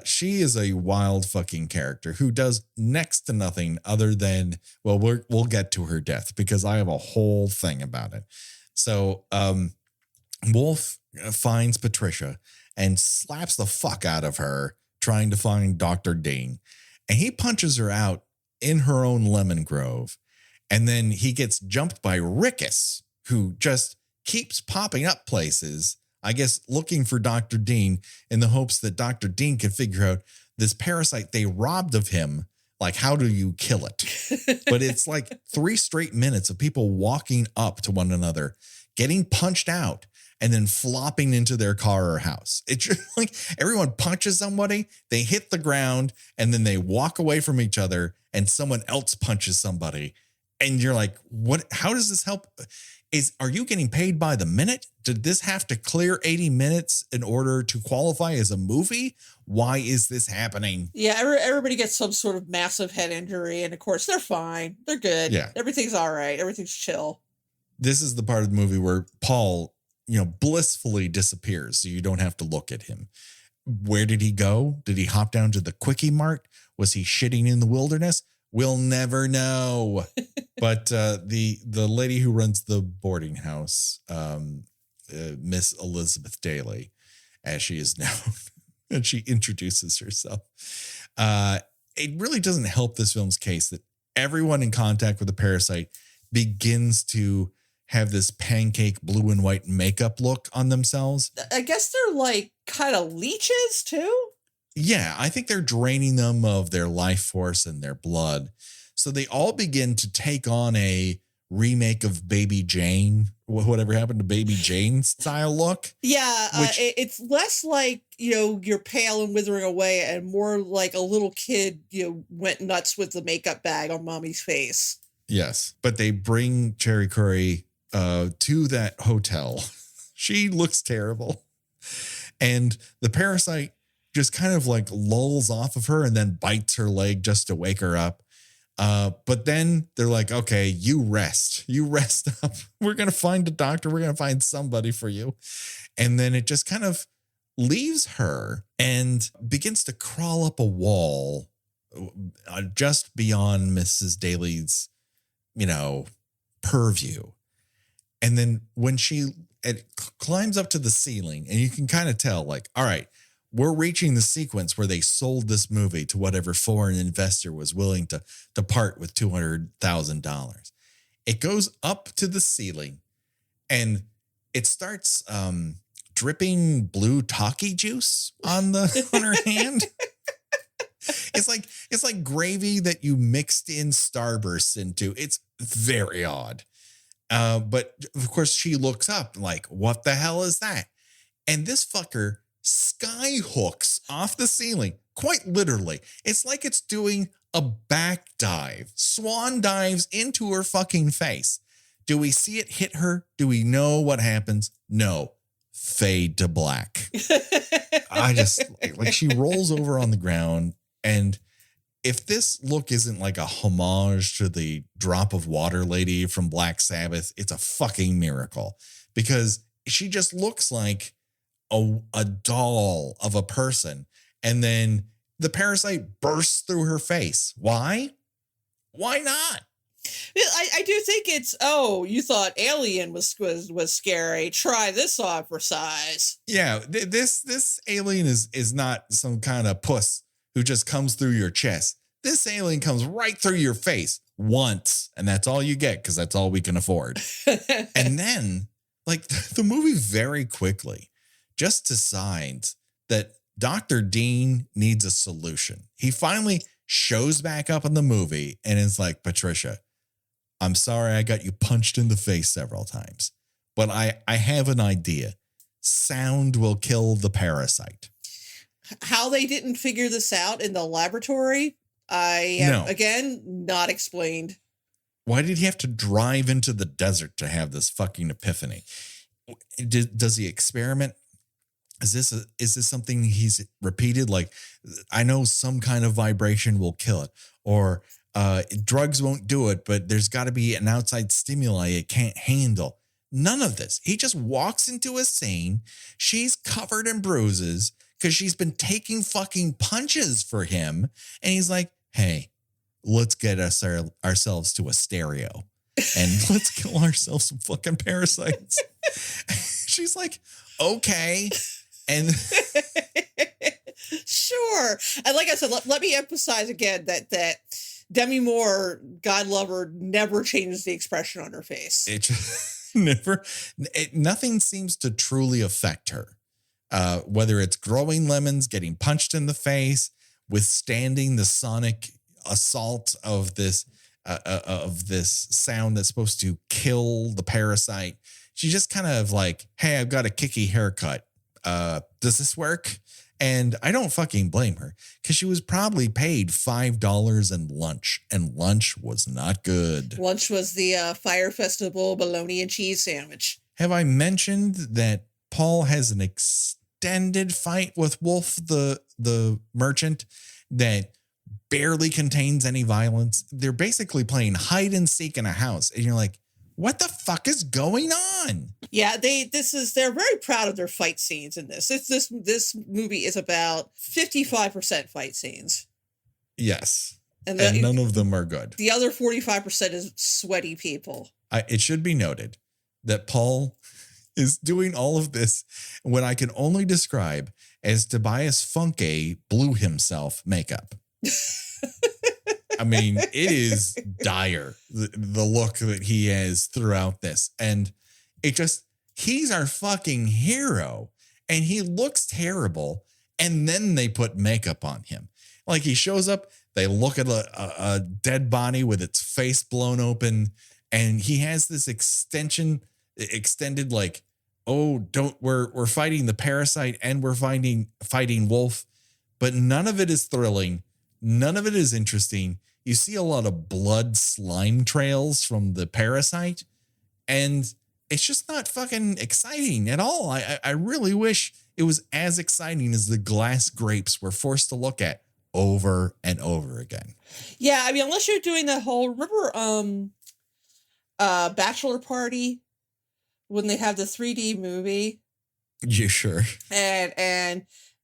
A: She is a wild fucking character who does next to nothing other than, well, we'll get to her death because I have a whole thing about it. So, Wolf finds Patricia and slaps the fuck out of her trying to find Dr. Dean. And he punches her out in her own lemon grove. And then he gets jumped by Rickus, who just keeps popping up places, I guess, looking for Dr. Dean in the hopes that Dr. Dean can figure out this parasite they robbed of him. Like, how do you kill it? But it's like 3 straight minutes of people walking up to one another, getting punched out, and then flopping into their car or house. It's just like everyone punches somebody, they hit the ground, and then they walk away from each other, and someone else punches somebody. And you're like, what? How does this help? Are you getting paid by the minute? Did this have to clear 80 minutes in order to qualify as a movie? Why is this happening?
B: Yeah, everybody gets some sort of massive head injury, and of course they're fine. They're good.
A: Yeah.
B: Everything's all right. Everything's chill.
A: This is the part of the movie where Paul, blissfully disappears, so you don't have to look at him. Where did he go? Did he hop down to the Quickie Mart? Was he shitting in the wilderness? We'll never know. But the lady who runs the boarding house, Miss Elizabeth Daly, as she is known, and she introduces herself. It really doesn't help this film's case that everyone in contact with the parasite begins to have this pancake blue and white makeup look on themselves.
B: I guess they're like kind of leeches too.
A: Yeah, I think they're draining them of their life force and their blood. So they all begin to take on a remake of Baby Jane, whatever happened to Baby Jane style look.
B: Yeah, it's less like, you're pale and withering away and more like a little kid, went nuts with the makeup bag on mommy's face.
A: Yes, but they bring Cherry Curry to that hotel. She looks terrible. And the parasite just kind of like lulls off of her and then bites her leg just to wake her up. But then they're like, okay, you rest up. We're going to find a doctor. We're going to find somebody for you. And then it just kind of leaves her and begins to crawl up a wall just beyond Mrs. Daly's, purview. And then when it climbs up to the ceiling, and you can kind of tell like, all right, we're reaching the sequence where they sold this movie to whatever foreign investor was willing to part with $200,000. It goes up to the ceiling and it starts dripping blue Taki juice on her hand. It's like gravy that you mixed in Starbursts into. It's very odd. But of course she looks up like, what the hell is that? And this fucker sky hooks off the ceiling, quite literally. It's like it's doing a back dive, swan dives into her fucking face. Do we see it hit her? Do we know what happens? No. Fade to black. I just like she rolls over on the ground. And if this look isn't like a homage to the Drop of Water lady from Black Sabbath, it's a fucking miracle, because she just looks like a doll of a person. And then the parasite bursts through her face. Why? Why not?
B: I do think it's, you thought Alien was scary. Try this on for size.
A: Yeah, this alien is not some kind of puss who just comes through your chest. This alien comes right through your face once, and that's all you get because that's all we can afford. And then, like, the movie very quickly just decides that Dr. Dean needs a solution. He finally shows back up in the movie and is like, Patricia, I'm sorry I got you punched in the face several times, but I have an idea. Sound will kill the parasite.
B: How they didn't figure this out in the laboratory, again, not explained.
A: Why did he have to drive into the desert to have this fucking epiphany? Does he experiment? Is this something he's repeated? Like, I know some kind of vibration will kill it, or drugs won't do it, but there's got to be an outside stimuli it can't handle. None of this. He just walks into a scene. She's covered in bruises because she's been taking fucking punches for him. And he's like, hey, let's get ourselves to a stereo. and let's kill ourselves some fucking parasites. She's like, okay. And
B: sure. And like I said, let me emphasize again that Demi Moore, God love her, never changes the expression on her face.
A: it just nothing seems to truly affect her. Whether it's growing lemons, getting punched in the face, withstanding the sonic assault of this sound that's supposed to kill the parasite. She's just kind of like, hey, I've got a kicky haircut. Does this work? And I don't fucking blame her, because she was probably paid $5 in lunch, and lunch was not good.
B: Lunch was the Fire Festival bologna and cheese sandwich.
A: Have I mentioned that Paul has an extended fight with Wolf, the merchant, that barely contains any violence? They're basically playing hide and seek in a house, and you're like, what the fuck is going on?
B: Yeah, they're very proud of their fight scenes in this. This movie is about 55% fight scenes.
A: Yes. And none of them are good.
B: The other 45% is sweaty people.
A: It should be noted that Paul is doing all of this what I can only describe as Tobias Funke blew himself makeup. I mean, it is dire, the look that he has throughout this. And he's our fucking hero. And he looks terrible. And then they put makeup on him. Like, he shows up, they look at a dead body with its face blown open. And he has this extended like, oh, we're fighting the parasite and we're fighting Wolf. But none of it is thrilling. None of it is interesting. You see a lot of blood slime trails from the parasite, and it's just not fucking exciting at all. I really wish it was as exciting as the glass grapes we're forced to look at over and over again.
B: Yeah, I mean, unless you're doing that whole, remember Bachelor Party, when they have the 3D movie?
A: Yeah, sure.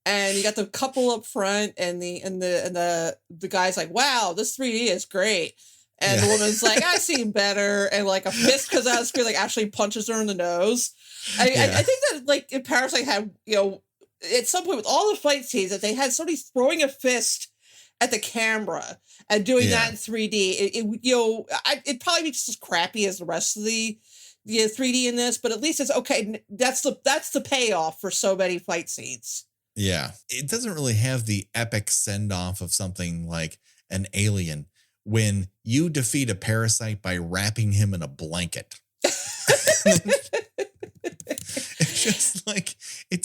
B: And you got the couple up front, and the guy's like, wow, this 3D is great. And the woman's like, I've seen better. And like a fist comes out of the screen, like actually punches her in the nose. I think that like in Parasite had, at some point with all the fight scenes, that they had somebody throwing a fist at the camera and doing that in 3D. It'd probably be just as crappy as the rest of the 3D in this, but at least it's okay. That's the payoff for so many fight scenes.
A: Yeah, it doesn't really have the epic send-off of something like an Alien when you defeat a parasite by wrapping him in a blanket. It's just like, it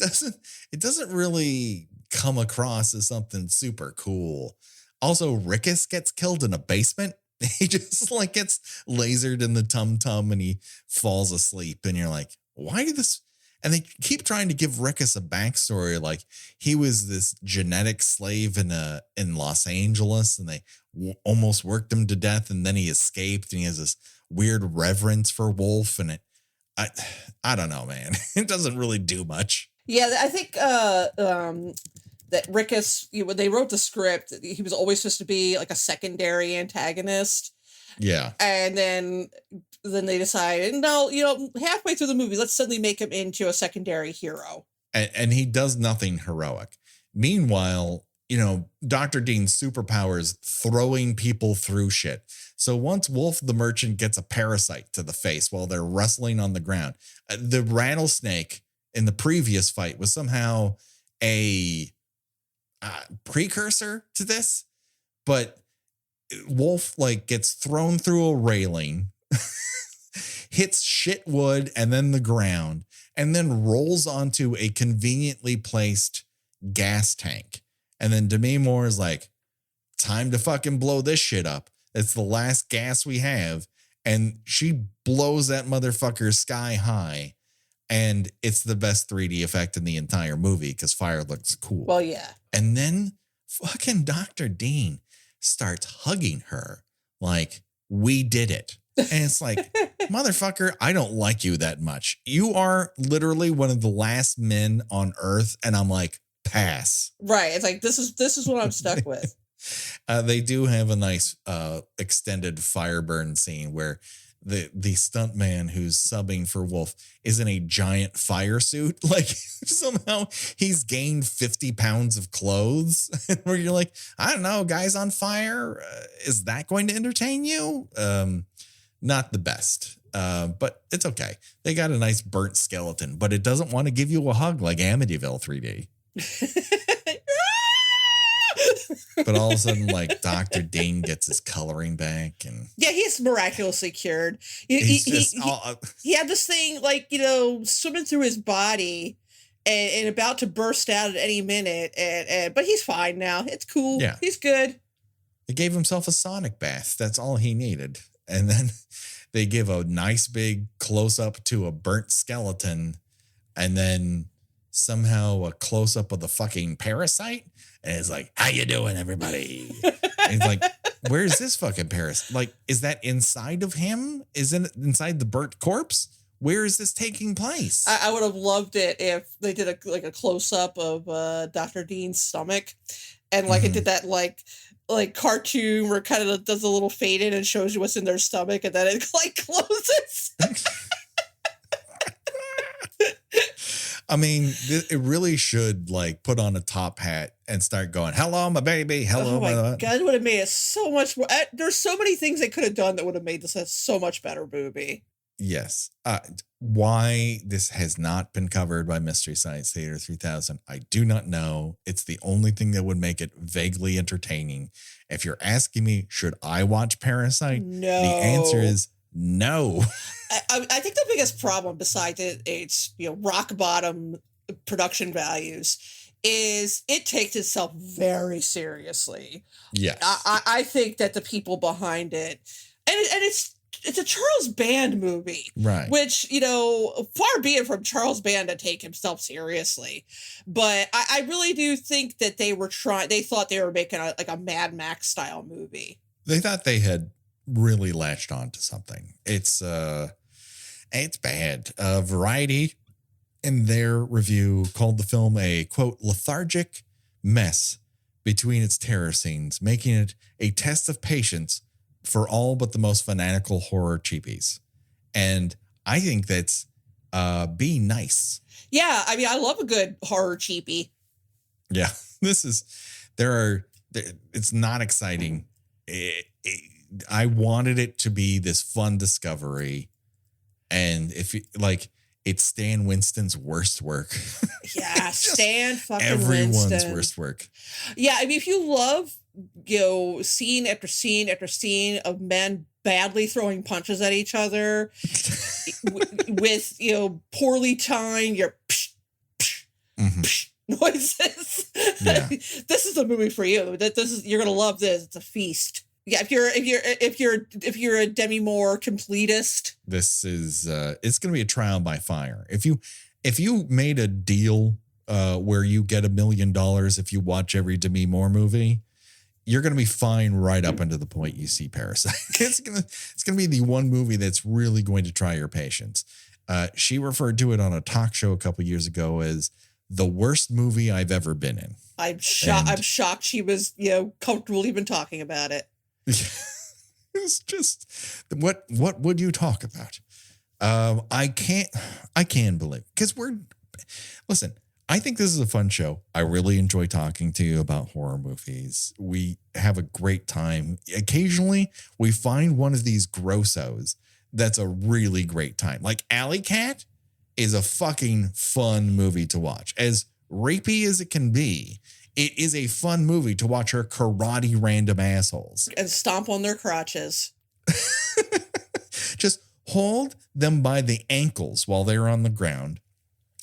A: doesn't really come across as something super cool. Also, Rickus gets killed in a basement. He just like gets lasered in the tum-tum and he falls asleep. And you're like, why did this? And they keep trying to give Rickus a backstory, like he was this genetic slave in Los Angeles, and they almost worked him to death, and then he escaped, and he has this weird reverence for Wolf, and I don't know, man. It doesn't really do much.
B: Yeah, I think that Rickus, when they wrote the script, he was always supposed to be like a secondary antagonist.
A: Yeah,
B: and then they decided, no, halfway through the movie, let's suddenly make him into a secondary hero.
A: And he does nothing heroic. Meanwhile, Dr. Dean's superpowers throwing people through shit. So once Wolf the Merchant gets a parasite to the face while they're wrestling on the ground, the rattlesnake in the previous fight was somehow a precursor to this, but Wolf like gets thrown through a railing, hits shit wood and then the ground, and then rolls onto a conveniently placed gas tank. And then Demi Moore is like, time to fucking blow this shit up. It's the last gas we have. And she blows that motherfucker sky high. And it's the best 3D effect in the entire movie because fire looks cool.
B: Well, yeah.
A: And then fucking Dr. Dean starts hugging her like, we did it. And it's like, motherfucker, I don't like you that much. You are literally one of the last men on Earth. And I'm like, pass.
B: Right. It's like, this is what I'm stuck with.
A: They do have a nice extended fire burn scene where the stunt man who's subbing for Wolf is in a giant fire suit. Like somehow he's gained 50 pounds of clothes, where you're like, I don't know, guys on fire. Is that going to entertain you? Not the best, but it's okay. They got a nice burnt skeleton, but it doesn't want to give you a hug like Amityville 3D. But all of a sudden, like, Dr. Dean gets his coloring back, and
B: yeah, he's miraculously cured. He had this thing, like, swimming through his body and about to burst out at any minute, but he's fine now. It's cool.
A: Yeah.
B: He's good.
A: He gave himself a sonic bath. That's all he needed. And then they give a nice big close up to a burnt skeleton, and then somehow a close up of the fucking parasite. And it's like, how you doing, everybody? And it's like, where's this fucking parasite? Like, is that inside of him? Is it inside the burnt corpse? Where is this taking place?
B: I would have loved it if they did a close up of Dr. Dean's stomach, and like it did that like cartoon where it kind of does a little fade in and shows you what's in their stomach, and then it like closes.
A: I mean, it really should like put on a top hat and start going, hello, my baby. Hello,
B: my God, it would have made it so much more. There's so many things they could have done that would have made this a so much better movie.
A: Yes. Why this has not been covered by Mystery Science Theater 3000, I do not know. It's the only thing that would make it vaguely entertaining. If you're asking me, should I watch Parasite?
B: No.
A: The answer is no.
B: I think the biggest problem, besides its rock bottom production values, is it takes itself very seriously.
A: Yes.
B: I think that the people behind it, and it's a Charles Band movie,
A: right?
B: Which, far be it from Charles Band to take himself seriously, but I really do think that they thought they were making a Mad Max style movie.
A: They thought they had really latched on to something. It's bad. Variety, in their review, called the film a, quote, lethargic mess between its terror scenes, making it a test of patience for all but the most fanatical horror cheapies. And I think that's being nice.
B: Yeah, I mean, I love a good horror cheapie.
A: Yeah, it's not exciting. I wanted it to be this fun discovery. And if you like, it's Stan Winston's worst work.
B: Yeah, Stan fucking
A: everyone's
B: Winston.
A: Worst work.
B: Yeah, I mean, if you love, scene after scene after scene of men badly throwing punches at each other with, poorly timed your psh, psh, psh noises.
A: Yeah.
B: This is a movie for you. You're gonna love this. It's a feast. Yeah, if you're a Demi Moore completist,
A: this is it's gonna be a trial by fire. If you made a deal where you get $1 million if you watch every Demi Moore movie, you're gonna be fine right up until the point you see Parasite. It's gonna be the one movie that's really going to try your patience. She referred to it on a talk show a couple years ago as the worst movie I've ever been in.
B: I'm shocked she was comfortable even talking about it.
A: It's just what would you talk about? I can't believe, because listen, I think this is a fun show. I really enjoy talking to you about horror movies. We have a great time. Occasionally we find one of these grossos that's a really great time. Like Alley Cat is a fucking fun movie to watch. As rapey as it can be, it is a fun movie to watch her karate random assholes.
B: And stomp on their crotches.
A: Just hold them by the ankles while they're on the ground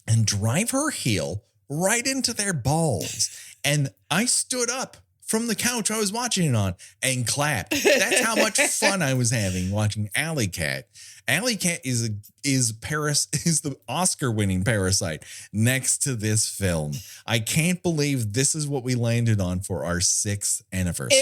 A: and drive her heel right into their balls. And I stood up from the couch I was watching it on and clapped. That's how much fun I was having watching Alley Cat. Alley Cat is the Oscar-winning Parasite next to this film. I can't believe this is what we landed on for our 6th anniversary.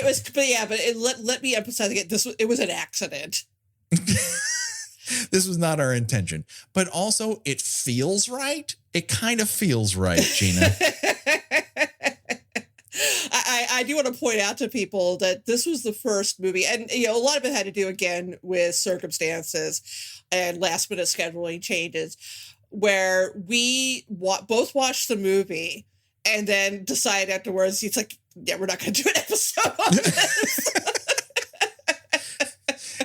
B: Let me emphasize again. It was an accident.
A: This was not our intention, but also it feels right. It kind of feels right, Gina.
B: I do want to point out to people that this was the first movie, and a lot of it had to do again with circumstances and last minute scheduling changes, where we both watched the movie and then decided afterwards, it's like, yeah, we're not going to do an episode on this.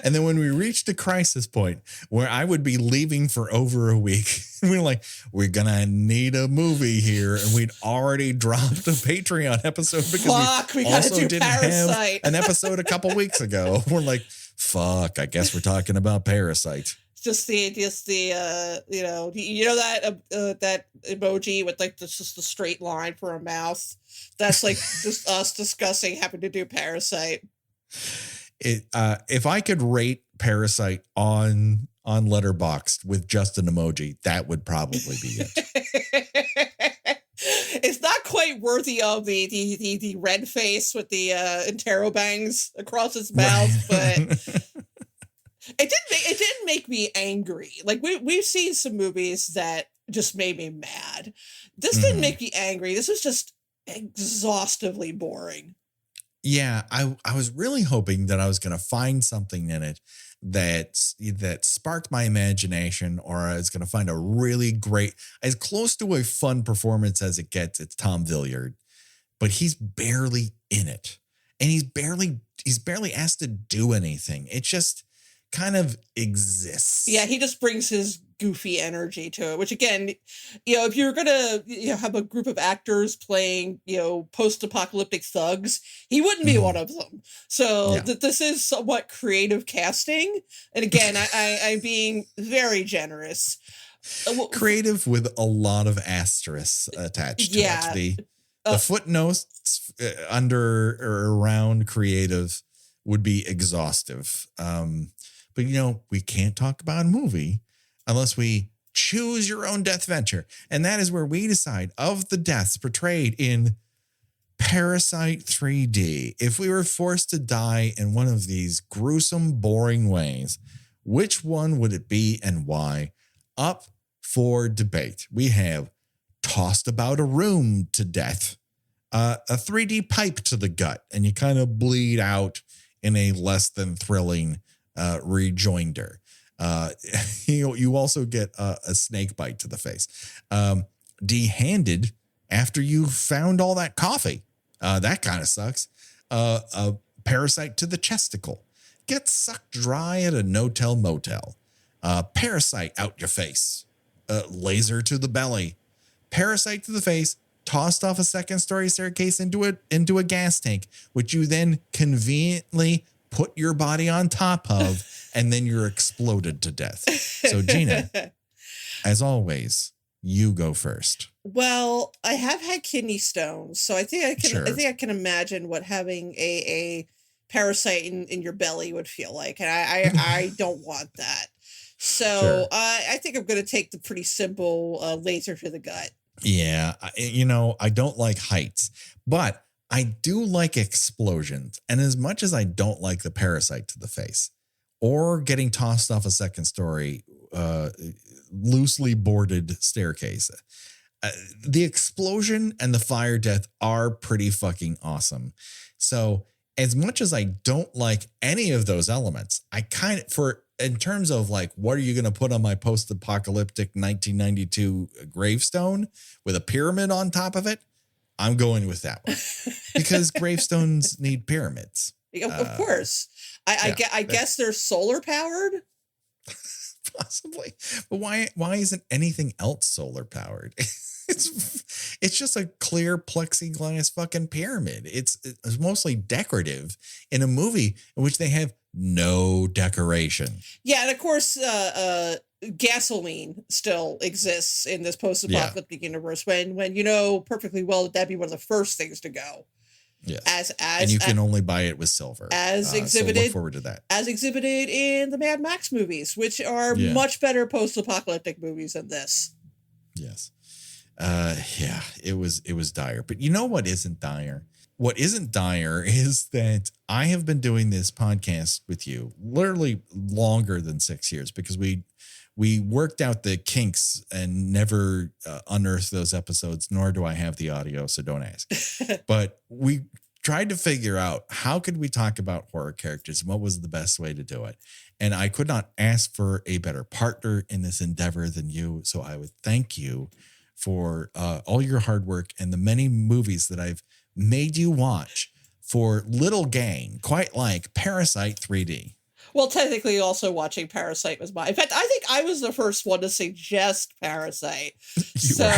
A: And then when we reached a crisis point where I would be leaving for over a week, we were like, we're going to need a movie here. And we'd already dropped a Patreon episode because we
B: also
A: didn't
B: Parasite.
A: have an episode a couple weeks ago. We're like, fuck, I guess we're talking about Parasite.
B: Just the that emoji with like just the straight line for a mouth. That's like just us discussing having to do Parasite.
A: If I could rate Parasite on Letterboxd with just an emoji, that would probably be it.
B: It's not quite worthy of the red face with the interrobangs across his mouth,
A: Right.
B: but it didn't make me angry. Like we've seen some movies that just made me mad. This didn't make me angry. This was just exhaustively boring.
A: Yeah, I was really hoping that I was going to find something in it that sparked my imagination, or I was going to find a really great, as close to a fun performance as it gets. It's Tom Villiard, but he's barely in it, and he's barely asked to do anything. It just kind of exists.
B: Yeah, he just brings his goofy energy to it, which again, if you're gonna have a group of actors playing post-apocalyptic thugs, he wouldn't be one of them. So this is somewhat creative casting, and again, I'm being very generous.
A: Creative with a lot of asterisks attached to it. The footnotes under or around creative would be exhaustive. But we can't talk about a movie unless we choose your own death venture. And that is where we decide, of the deaths portrayed in Parasite 3D, if we were forced to die in one of these gruesome, boring ways, which one would it be and why? Up for debate. We have tossed about a room to death, a 3D pipe to the gut, and you kind of bleed out in a less than thrilling rejoinder. You also get a snake bite to the face. De-handed after you found all that coffee. That kind of sucks. A parasite to the chesticle. Get sucked dry at a no-tell motel. Parasite out your face. Laser to the belly. Parasite to the face. Tossed off a second-story staircase into a gas tank, which you then conveniently put your body on top of, and then you're exploded to death. So, Gina, as always, you go first.
B: Well, I have had kidney stones, so I think I can.
A: Sure.
B: I think I can imagine what having a parasite in your belly would feel like, and I don't want that. So
A: Sure.
B: I think I'm going to take the pretty simple laser to the gut.
A: Yeah, I don't like heights, but I do like explosions. And as much as I don't like the parasite to the face or getting tossed off a second story, loosely boarded staircase, the explosion and the fire death are pretty fucking awesome. So as much as I don't like any of those elements, I in terms of like, what are you going to put on my post-apocalyptic 1992 gravestone with a pyramid on top of it? I'm going with that one because gravestones need pyramids.
B: Of course. I guess they're solar powered.
A: Possibly. But why isn't anything else solar powered? It's just a clear plexiglass fucking pyramid. It's mostly decorative in a movie in which they have no decoration.
B: Yeah, and of course, gasoline still exists in this post-apocalyptic universe. When you know perfectly well that'd be one of the first things to go.
A: Yes. And you can only buy it with silver.
B: As exhibited.
A: So look forward to that.
B: As exhibited in the Mad Max movies, which are much better post-apocalyptic movies than this.
A: Yes. It was dire. But you know what isn't dire? What isn't dire is that I have been doing this podcast with you literally longer than 6 years because we worked out the kinks and never unearthed those episodes, nor do I have the audio, so don't ask. But we tried to figure out how could we talk about horror characters and what was the best way to do it. And I could not ask for a better partner in this endeavor than you. So I would thank you for all your hard work and the many movies that I've made you watch for little gain, quite like Parasite 3D.
B: Well, technically, also watching Parasite was in fact, I think I was the first one to suggest Parasite. So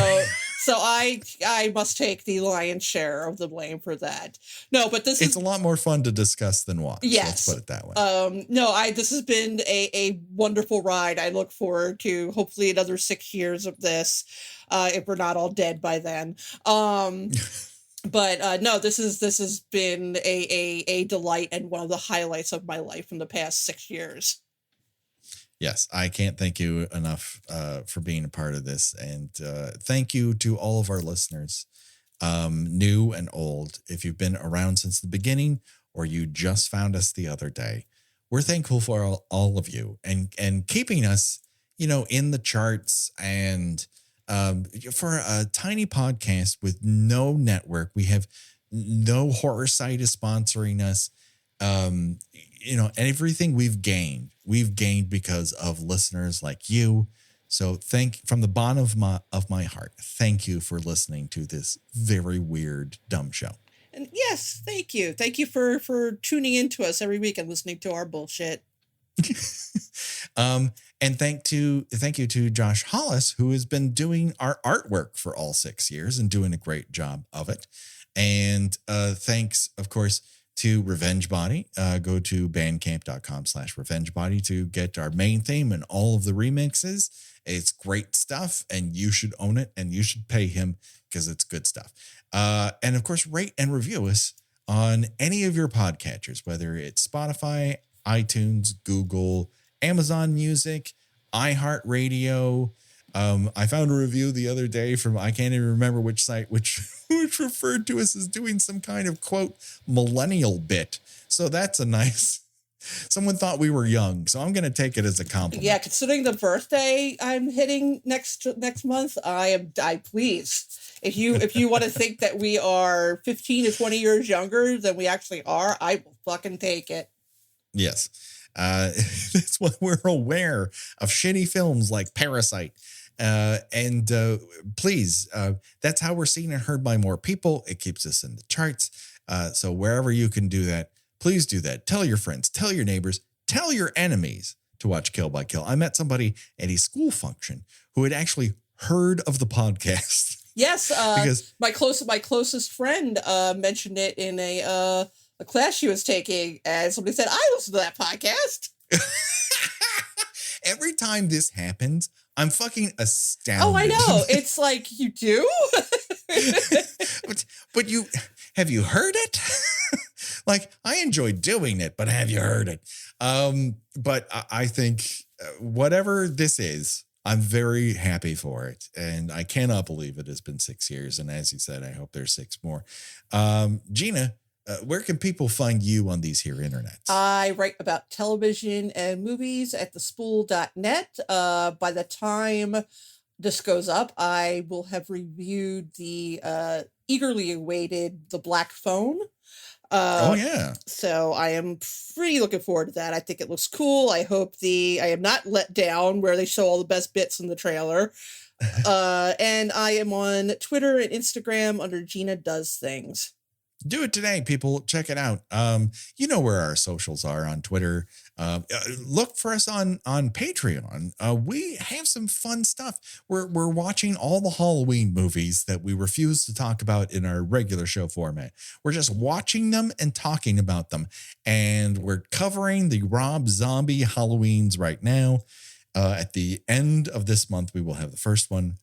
B: I must take the lion's share of the blame for that. No, but it's
A: a lot more fun to discuss than watch.
B: Yes.
A: Let's put it that way.
B: This has been a wonderful ride. I look forward to hopefully another 6 years of this, if we're not all dead by then. But no, this has been a delight and one of the highlights of my life in the past 6 years.
A: Yes, I can't thank you enough for being a part of this. And thank you to all of our listeners, new and old. If you've been around since the beginning or you just found us the other day, we're thankful for all of you and keeping us, in the charts. And for a tiny podcast with no network, we have no horror site is sponsoring us. Everything we've gained because of listeners like you. So from the bottom of my heart, thank you for listening to this very weird, dumb show.
B: And yes, thank you. Thank you for tuning in to us every week and listening to our bullshit.
A: And thank you to Josh Hollis, who has been doing our artwork for all 6 years and doing a great job of it. And thanks, of course, to Revenge Body. Go to bandcamp.com/Revenge Body to get our main theme and all of the remixes. It's great stuff and you should own it and you should pay him because it's good stuff. And of course, rate and review us on any of your podcatchers, whether it's Spotify, iTunes, Google, Amazon Music, iHeartRadio. I found a review the other day from, I can't even remember which site, which referred to us as doing some kind of quote millennial bit. So that's a nice, someone thought we were young. So I'm going to take it as a compliment.
B: Yeah. Considering the birthday I'm hitting next month, I please. If you want to think that we are 15 to 20 years younger than we actually are, I will fucking take it.
A: Yes. That's why we're aware of shitty films like Parasite. And please, that's how we're seen and heard by more people. It keeps us in the charts. So wherever you can do that, please do that. Tell your friends, tell your neighbors, tell your enemies to watch Kill by Kill. I met somebody at a school function who had actually heard of the podcast.
B: Yes,
A: because
B: my closest friend mentioned it in a class she was taking, and somebody said, "I listen to that podcast."
A: Every time this happens, I'm fucking astounded.
B: Oh, I know. It's like, you do?
A: but have you heard it? Like, I enjoy doing it, but have you heard it? But I think whatever this is, I'm very happy for it. And I cannot believe it has been 6 years. And as you said, I hope there's 6 more. Gina, where can people find you on these here internets?
B: I write about television and movies at thespool.net. By the time this goes up, I will have reviewed the eagerly awaited The Black Phone.
A: Oh, yeah.
B: So I am pretty looking forward to that. I think it looks cool. I hope I am not let down where they show all the best bits in the trailer. And I am on Twitter and Instagram under Gina Does Things.
A: Do it today, people. Check it out. You know where our socials are on Twitter. Look for us on Patreon. We have some fun stuff. We're watching all the Halloween movies that we refuse to talk about in our regular show format. We're just watching them and talking about them. And we're covering the Rob Zombie Halloweens right now. At the end of this month, we will have the first one.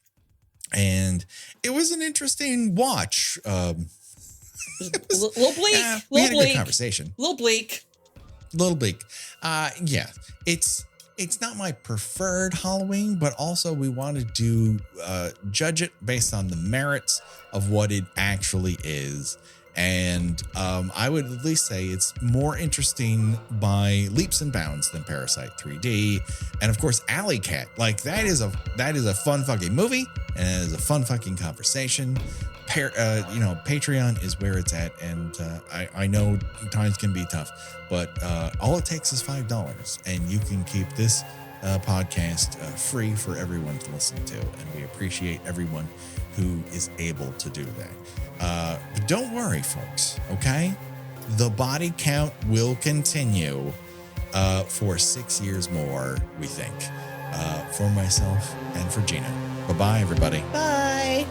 A: And it was an interesting watch.
B: Little bleak.
A: We had a good conversation.
B: Little bleak.
A: Yeah, it's not my preferred Halloween, but also we wanted to judge it based on the merits of what it actually is. And I would at least say it's more interesting by leaps and bounds than Parasite 3D. And of course, Alley Cat. Like that is a fun fucking movie and it is a fun fucking conversation. Patreon is where it's at, and I know times can be tough, but all it takes is $5, and you can keep this podcast free for everyone to listen to, and we appreciate everyone who is able to do that. But don't worry, folks. Okay, the body count will continue for 6 years more, we think. For myself and for Gina. Bye-bye, everybody.
B: Bye.